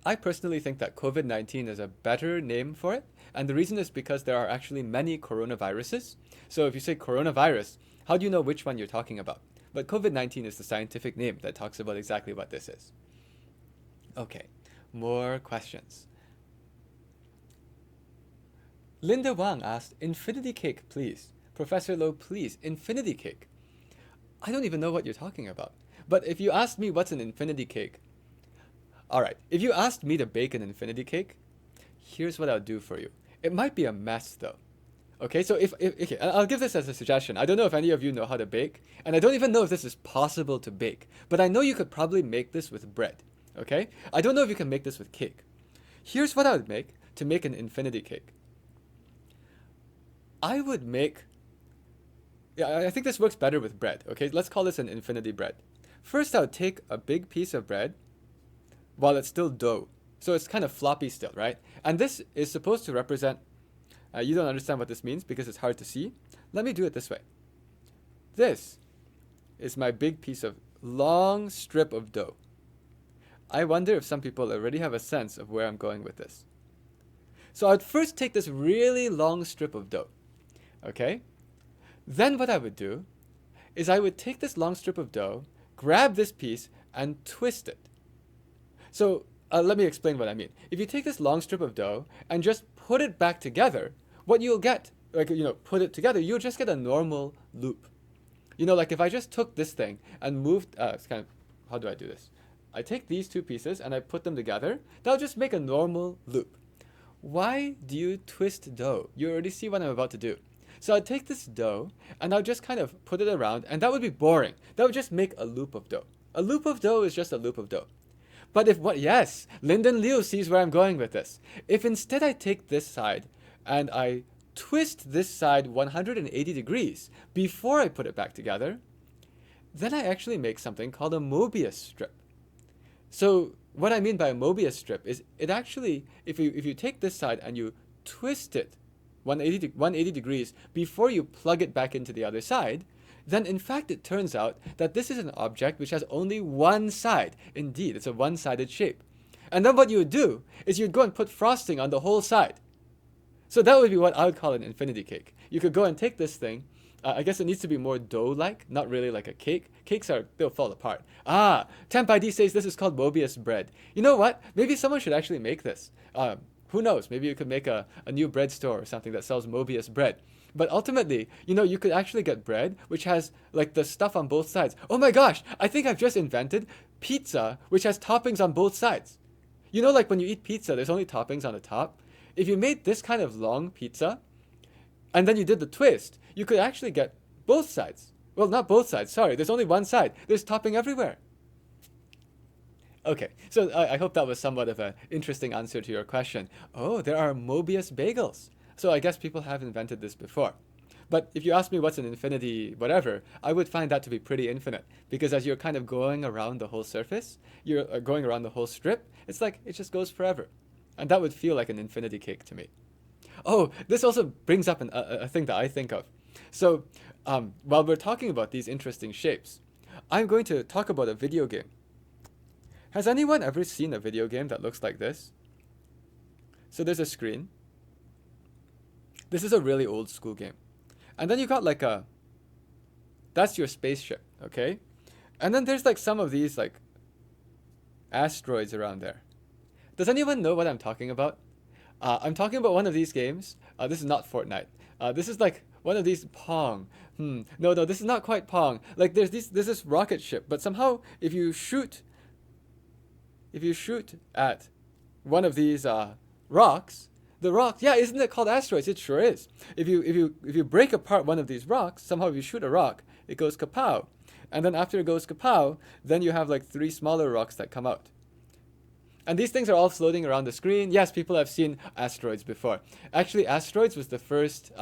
I personally think that COVID-19 is a better name for it, and the reason is because there are actually many coronaviruses. So if you say coronavirus, how do you know which one you're talking about? But COVID-19 is the scientific name that talks about exactly what this is. Okay, more questions. Linda Wang asked, infinity cake, please. Professor Loh, please, infinity cake. I don't even know what you're talking about. But if you ask me what's an infinity cake, All right, if you asked me to bake an infinity cake, here's what I'll do for you. It might be a mess though. Okay, so okay, I'll give this as a suggestion. I don't know if any of you know how to bake, and I don't even know if this is possible to bake, but I know you could probably make this with bread. Okay, I don't know if you can make this with cake. Here's what I would make to make an infinity cake. I would make, yeah, I think this works better with bread. Okay, let's call this an infinity bread. First, I would take a big piece of bread while it's still dough. So it's kind of floppy still, right? And this is supposed to represent, you don't understand what this means because it's hard to see. Let me do it this way. This is my big piece of long strip of dough. I wonder if some people already have a sense of where I'm going with this. So I'd first take this really long strip of dough, okay? Then what I would do is I would take this long strip of dough, grab this piece, and twist it. So let me explain what I mean. If you take this long strip of dough and just put it back together, what you'll get, like, put it together, you'll just get a normal loop. Like if I just took this thing and moved, it's kind of, how do I do this? I take these two pieces and I put them together, that'll just make a normal loop. Why do you twist dough? You already see what I'm about to do. So I'll take this dough and I'll just kind of put it around, and that would be boring. That would just make a loop of dough. A loop of dough is just a loop of dough. But yes, Lyndon Liu sees where I'm going with this. If instead I take this side and I twist this side 180 degrees before I put it back together, then I actually make something called a Mobius strip. So what I mean by a Mobius strip is it actually, if you take this side and you twist it 180 degrees before you plug it back into the other side, then in fact it turns out that this is an object which has only one side. Indeed, it's a one-sided shape. And then what you would do is you'd go and put frosting on the whole side. So that would be what I would call an infinity cake. You could go and take this thing, I guess it needs to be more dough-like, not really like a cake. Cakes they'll fall apart. Temp ID says this is called Mobius bread. You know what? Maybe someone should actually make this. Who knows? Maybe you could make a new bread store or something that sells Mobius bread. But ultimately, you could actually get bread which has like the stuff on both sides. Oh my gosh, I think I've just invented pizza which has toppings on both sides. Like when you eat pizza, there's only toppings on the top. If you made this kind of long pizza, and then you did the twist, you could actually get both sides. Well, not both sides, sorry, there's only one side. There's topping everywhere. Okay, so I hope that was somewhat of an interesting answer to your question. Oh, there are Mobius bagels. So I guess people have invented this before. But if you ask me what's an infinity whatever, I would find that to be pretty infinite. Because as you're kind of going around the whole surface, you're going around the whole strip, it's like it just goes forever. And that would feel like an infinity cake to me. Oh, this also brings up a thing that I think of. So while we're talking about these interesting shapes, I'm going to talk about a video game. Has anyone ever seen a video game that looks like this? So there's a screen. This is a really old school game. And then you got like that's your spaceship, okay? And then there's like some of these like asteroids around there. Does anyone know what I'm talking about? I'm talking about one of these games. This is not Fortnite. This is like one of these Pong. No, this is not quite Pong. Like there's this rocket ship, but somehow if you shoot at one of these rocks, the rocks, yeah, isn't it called asteroids? It sure is. If you break apart one of these rocks, somehow if you shoot a rock, it goes kapow. And then after it goes kapow, then you have like 3 smaller rocks that come out. And these things are all floating around the screen. Yes, people have seen asteroids before. Actually, asteroids was the first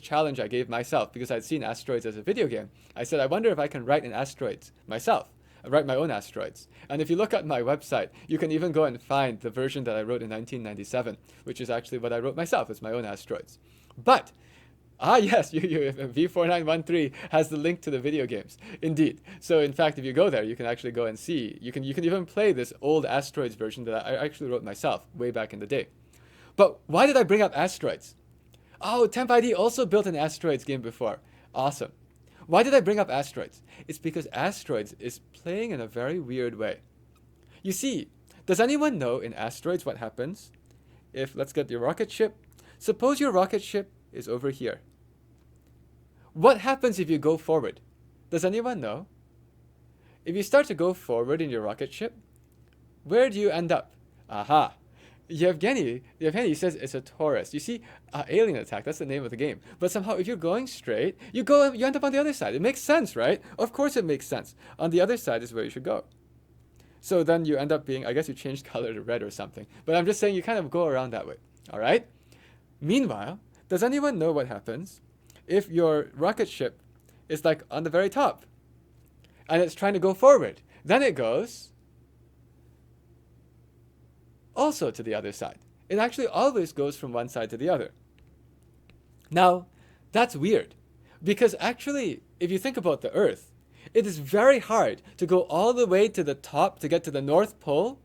challenge I gave myself because I'd seen asteroids as a video game. I said, I wonder if I can write an asteroids myself. I write my own asteroids. And if you look at my website, you can even go and find the version that I wrote in 1997, which is actually what I wrote myself. It's my own asteroids. But yes, V4913 has the link to the video games. Indeed. So in fact, if you go there, you can actually go and see. You can even play this old asteroids version that I actually wrote myself way back in the day. But why did I bring up asteroids? Oh, Temp ID also built an asteroids game before. Awesome. Why did I bring up asteroids? It's because asteroids is playing in a very weird way. You see, does anyone know in asteroids what happens if, let's get your rocket ship. Suppose your rocket ship is over here. What happens if you go forward? Does anyone know? If you start to go forward in your rocket ship, where do you end up? Aha. Yevgeny says it's a torus. You see, alien attack, that's the name of the game. But somehow, if you're going straight, you end up on the other side. It makes sense, right? Of course it makes sense. On the other side is where you should go. So then you end up being, I guess you changed color to red or something. But I'm just saying you kind of go around that way, all right? Meanwhile, does anyone know what happens if your rocket ship is like on the very top and it's trying to go forward? Then it goes also to the other side. It actually always goes from one side to the other. Now, that's weird because actually, if you think about the Earth, it is very hard to go all the way to the top to get to the North Pole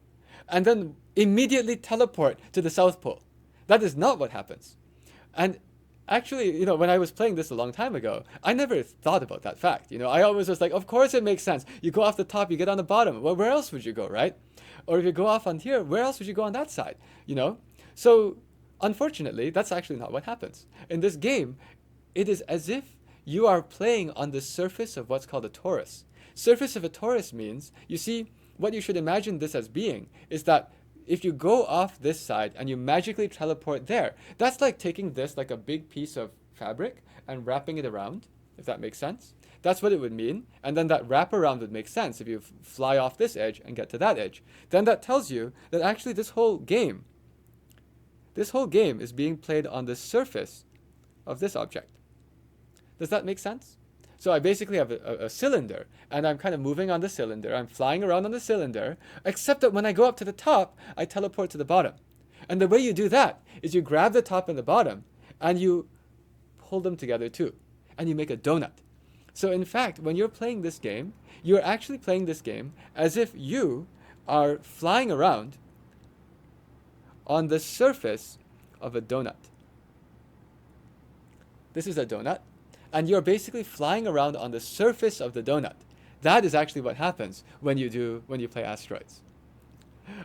and then immediately teleport to the South Pole. That is not what happens. And actually, when I was playing this a long time ago, I never thought about that fact. I always was like, of course it makes sense. You go off the top, you get on the bottom. Well, where else would you go, right? Or if you go off on here, where else would you go on that side? So unfortunately, that's actually not what happens. In this game, it is as if you are playing on the surface of what's called a torus. Surface of a torus means, you see, what you should imagine this as being is that if you go off this side and you magically teleport there, that's like taking this like a big piece of fabric and wrapping it around, if that makes sense. That's what it would mean. And then that wrap around would make sense if you fly off this edge and get to that edge. Then that tells you that actually this whole game is being played on the surface of this object. Does that make sense? So I basically have a cylinder, and I'm kind of moving on the cylinder. I'm flying around on the cylinder, except that when I go up to the top, I teleport to the bottom. And the way you do that is you grab the top and the bottom, and you pull them together too, and you make a donut. So in fact, when you're playing this game, you're actually playing this game as if you are flying around on the surface of a donut. This is a donut. And you're basically flying around on the surface of the donut. That is actually what happens when you play asteroids.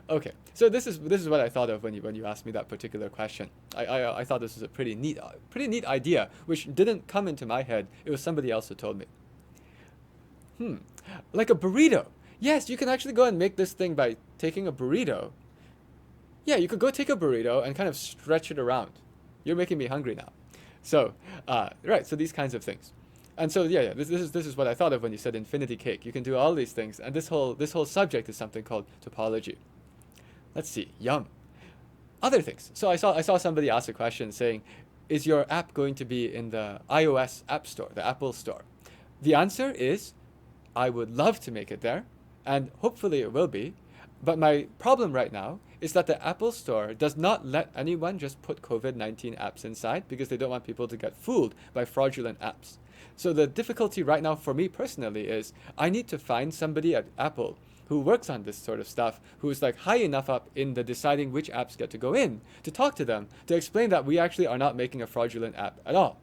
Okay, so this is what I thought of when you asked me that particular question. I thought this was a pretty neat idea, which didn't come into my head. It was somebody else who told me. Like a burrito. Yes, you can actually go and make this thing by taking a burrito. Yeah, you could go take a burrito and kind of stretch it around. You're making me hungry now. So, right, so these kinds of things. And so, this is what I thought of when you said infinity cake. You can do all these things, and this whole subject is something called topology. Let's see, yum. Other things. So I saw somebody ask a question saying, is your app going to be in the iOS App Store, the Apple Store? The answer is, I would love to make it there, and hopefully it will be. But my problem right now is that the Apple Store does not let anyone just put COVID-19 apps inside because they don't want people to get fooled by fraudulent apps. So the difficulty right now for me personally is I need to find somebody at Apple who works on this sort of stuff, who's like high enough up in the deciding which apps get to go in, to talk to them, to explain that we actually are not making a fraudulent app at all.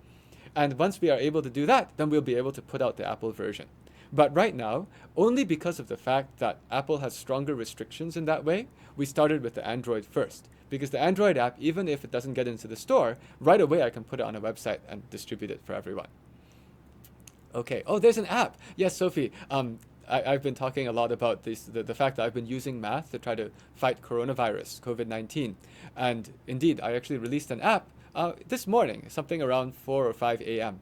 And once we are able to do that, then we'll be able to put out the Apple version. But right now, only because of the fact that Apple has stronger restrictions in that way, we started with the Android first. Because the Android app, even if it doesn't get into the store, right away I can put it on a website and distribute it for everyone. Okay, oh, there's an app. Yes, Sophie, I've been talking a lot about the fact that I've been using math to try to fight coronavirus, COVID-19. And indeed, I actually released an app this morning, something around 4 or 5 a.m.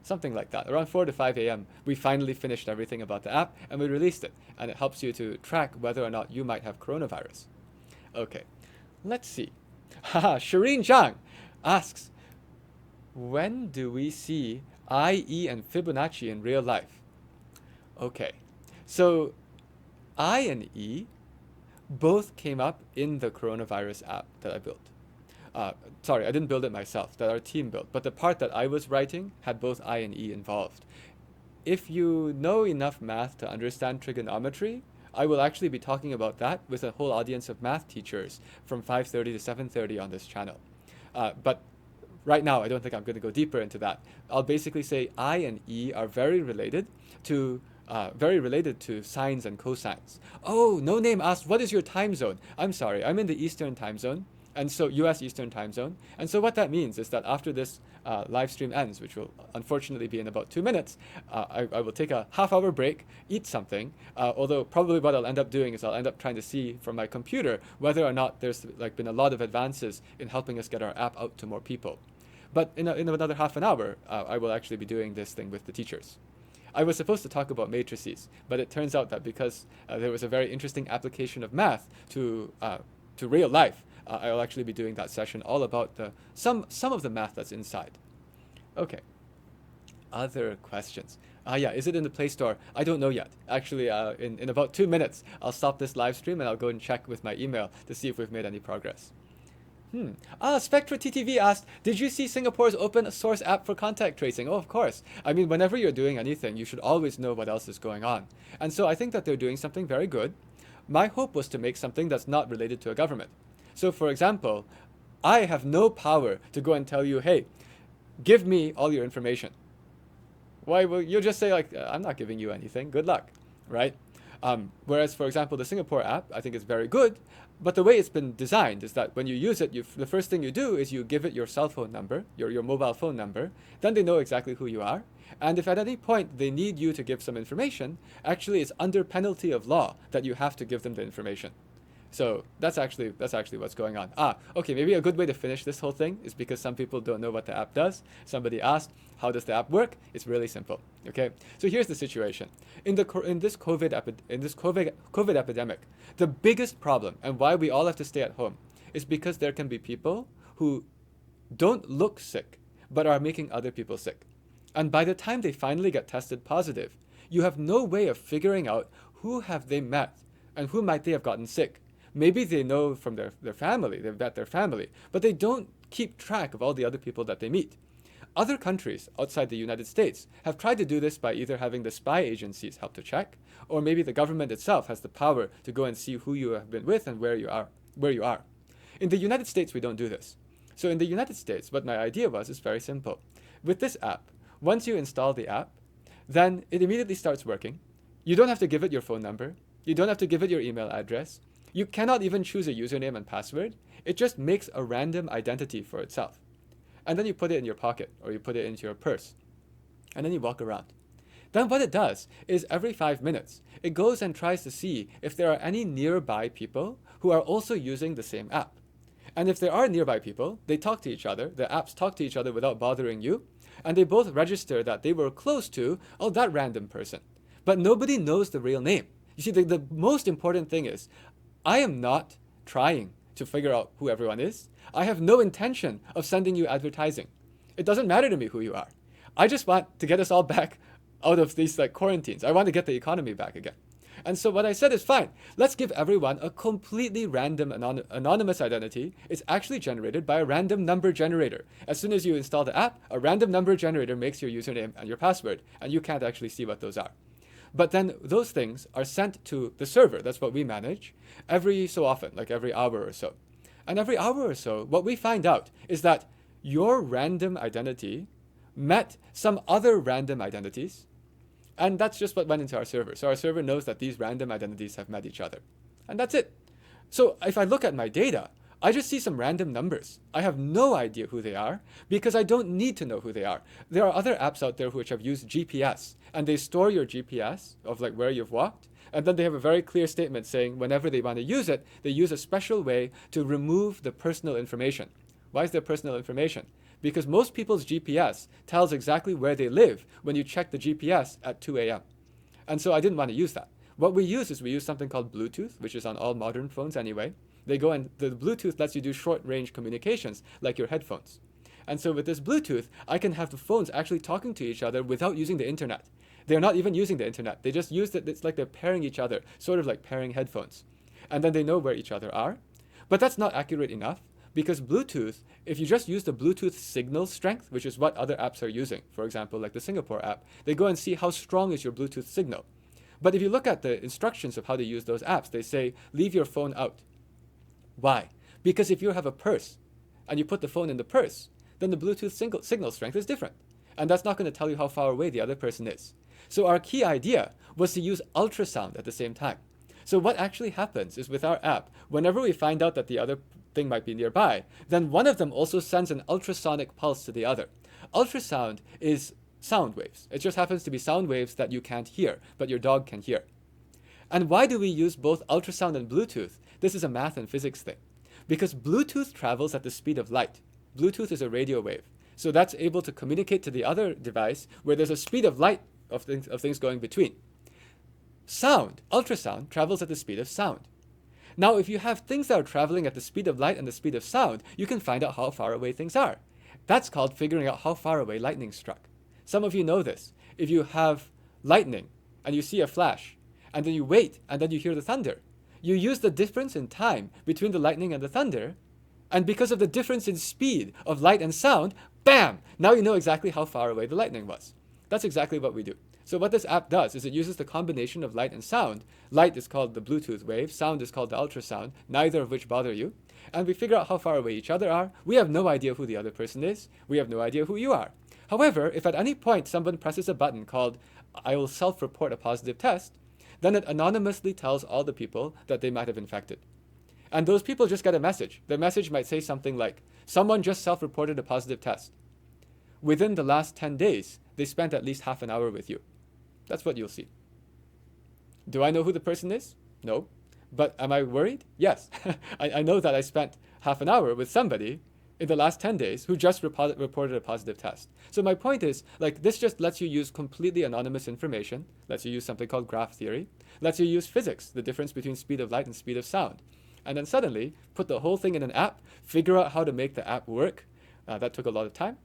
Something like that. Around 4 to 5 a.m., we finally finished everything about the app, and we released it. And it helps you to track whether or not you might have coronavirus. Okay, let's see. Haha, Shireen Zhang asks, when do we see I, E, and Fibonacci in real life? Okay, so I and E both came up in the coronavirus app that I built. Sorry, I didn't build it myself, that our team built, but the part that I was writing had both I and E involved. If you know enough math to understand trigonometry, I will actually be talking about that with a whole audience of math teachers from 5:30 to 7:30 on this channel. But right now, I don't think I'm going to go deeper into that. I'll basically say I and E are very related to sines and cosines. Oh, No Name asked, what is your time zone? I'm sorry, I'm in the Eastern time zone. And so US Eastern time zone. And so what that means is that after this live stream ends, which will unfortunately be in about 2 minutes, I will take a half-hour break, eat something, although probably what I'll end up doing is I'll end up trying to see from my computer whether or not there's like been a lot of advances in helping us get our app out to more people. But in another half an hour, I will actually be doing this thing with the teachers. I was supposed to talk about matrices, but it turns out that because there was a very interesting application of math to real life, I'll actually be doing that session all about some of the math that's inside. Okay. Other questions? Yeah, is it in the Play Store? I don't know yet. Actually, in about 2 minutes, I'll stop this live stream and I'll go and check with my email to see if we've made any progress. Spectra TTV asked, did you see Singapore's open source app for contact tracing? Oh, of course. I mean, whenever you're doing anything, you should always know what else is going on. And so I think that they're doing something very good. My hope was to make something that's not related to a government. So for example, I have no power to go and tell you, hey, give me all your information. Why will you'll just say like, I'm not giving you anything, good luck, right? Whereas, for example, the Singapore app, I think is very good, but the way it's been designed is that when you use it, the first thing you do is you give it your cell phone number, your mobile phone number, then they know exactly who you are. And if at any point they need you to give some information, actually it's under penalty of law that you have to give them the information. So that's actually what's going on. Okay, maybe a good way to finish this whole thing is because some people don't know what the app does. Somebody asked, how does the app work? It's really simple. Okay, so here's the situation. In this COVID epidemic, the biggest problem and why we all have to stay at home is because there can be people who don't look sick but are making other people sick. And by the time they finally get tested positive, you have no way of figuring out who have they met and who might they have gotten sick. Maybe they know from their family, they've met their family, but they don't keep track of all the other people that they meet. Other countries outside the United States have tried to do this by either having the spy agencies help to check, or maybe the government itself has the power to go and see who you have been with and where you are. In the United States, we don't do this. So in the United States, what my idea was is very simple. With this app, once you install the app, then it immediately starts working. You don't have to give it your phone number. You don't have to give it your email address. You cannot even choose a username and password. It just makes a random identity for itself. And then you put it in your pocket or you put it into your purse. And then you walk around. Then what it does is every 5 minutes, it goes and tries to see if there are any nearby people who are also using the same app. And if there are nearby people, they talk to each other. The apps talk to each other without bothering you. And they both register that they were close to, that random person. But nobody knows the real name. You see, the most important thing is, I am not trying to figure out who everyone is. I have no intention of sending you advertising. It doesn't matter to me who you are. I just want to get us all back out of these quarantines. I want to get the economy back again. And so what I said is fine. Let's give everyone a completely random anonymous identity. It's actually generated by a random number generator. As soon as you install the app, a random number generator makes your username and your password, and you can't actually see what those are. But then those things are sent to the server, that's what we manage, every so often, like every hour or so. And every hour or so, what we find out is that your random identity met some other random identities, and that's just what went into our server. So our server knows that these random identities have met each other. And that's it. So if I look at my data, I just see some random numbers. I have no idea who they are because I don't need to know who they are. There are other apps out there which have used GPS, and they store your GPS of where you've walked, and then they have a very clear statement saying whenever they want to use it, they use a special way to remove the personal information. Why is there personal information? Because most people's GPS tells exactly where they live when you check the GPS at 2 a.m. And so I didn't want to use that. What we use something called Bluetooth, which is on all modern phones anyway. They go and the Bluetooth lets you do short-range communications like your headphones. And so with this Bluetooth, I can have the phones actually talking to each other without using the internet. They're not even using the internet. They just use it. It's like they're pairing each other, sort of like pairing headphones. And then they know where each other are. But that's not accurate enough because Bluetooth, if you just use the Bluetooth signal strength, which is what other apps are using, for example, like the Singapore app, they go and see how strong is your Bluetooth signal. But if you look at the instructions of how to use those apps, they say, leave your phone out. Why? Because if you have a purse and you put the phone in the purse, then the Bluetooth signal strength is different. And that's not going to tell you how far away the other person is. So our key idea was to use ultrasound at the same time. So what actually happens is with our app, whenever we find out that the other thing might be nearby, then one of them also sends an ultrasonic pulse to the other. Ultrasound is sound waves. It just happens to be sound waves that you can't hear, but your dog can hear. And why do we use both ultrasound and Bluetooth? This is a math and physics thing. Because Bluetooth travels at the speed of light. Bluetooth is a radio wave. So that's able to communicate to the other device where there's a speed of light of things going between. Sound, ultrasound, travels at the speed of sound. Now, if you have things that are traveling at the speed of light and the speed of sound, you can find out how far away things are. That's called figuring out how far away lightning struck. Some of you know this. If you have lightning and you see a flash, and then you wait, and then you hear the thunder, you use the difference in time between the lightning and the thunder, and because of the difference in speed of light and sound, bam! Now you know exactly how far away the lightning was. That's exactly what we do. So what this app does is it uses the combination of light and sound. Light is called the Bluetooth wave, sound is called the ultrasound, neither of which bother you. And we figure out how far away each other are. We have no idea who the other person is. We have no idea who you are. However, if at any point someone presses a button called I will self-report a positive test, then it anonymously tells all the people that they might have infected. And those people just get a message. The message might say something like, someone just self-reported a positive test. Within the last 10 days, they spent at least half an hour with you. That's what you'll see. Do I know who the person is? No. But am I worried? Yes. I know that I spent half an hour with somebody in the last 10 days who just reported a positive test. So my point is, like, this just lets you use completely anonymous information, lets you use something called graph theory, lets you use physics, the difference between speed of light and speed of sound. And then suddenly, put the whole thing in an app, figure out how to make the app work. That took a lot of time.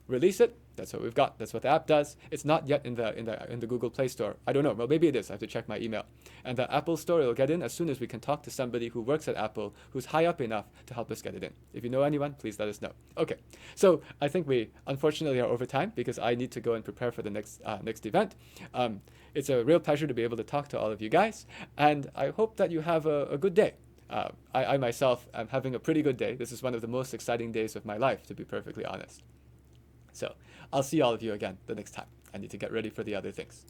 Release it. That's what we've got. That's what the app does. It's not yet in the Google Play Store. I don't know. Well, maybe it is. I have to check my email. And the Apple Store will get in as soon as we can talk to somebody who works at Apple who's high up enough to help us get it in. If you know anyone, please let us know. Okay. So I think we unfortunately are over time because I need to go and prepare for the next event. It's a real pleasure to be able to talk to all of you guys, and I hope that you have a good day. I myself am having a pretty good day. This is one of the most exciting days of my life, to be perfectly honest. So I'll see all of you again the next time. I need to get ready for the other things.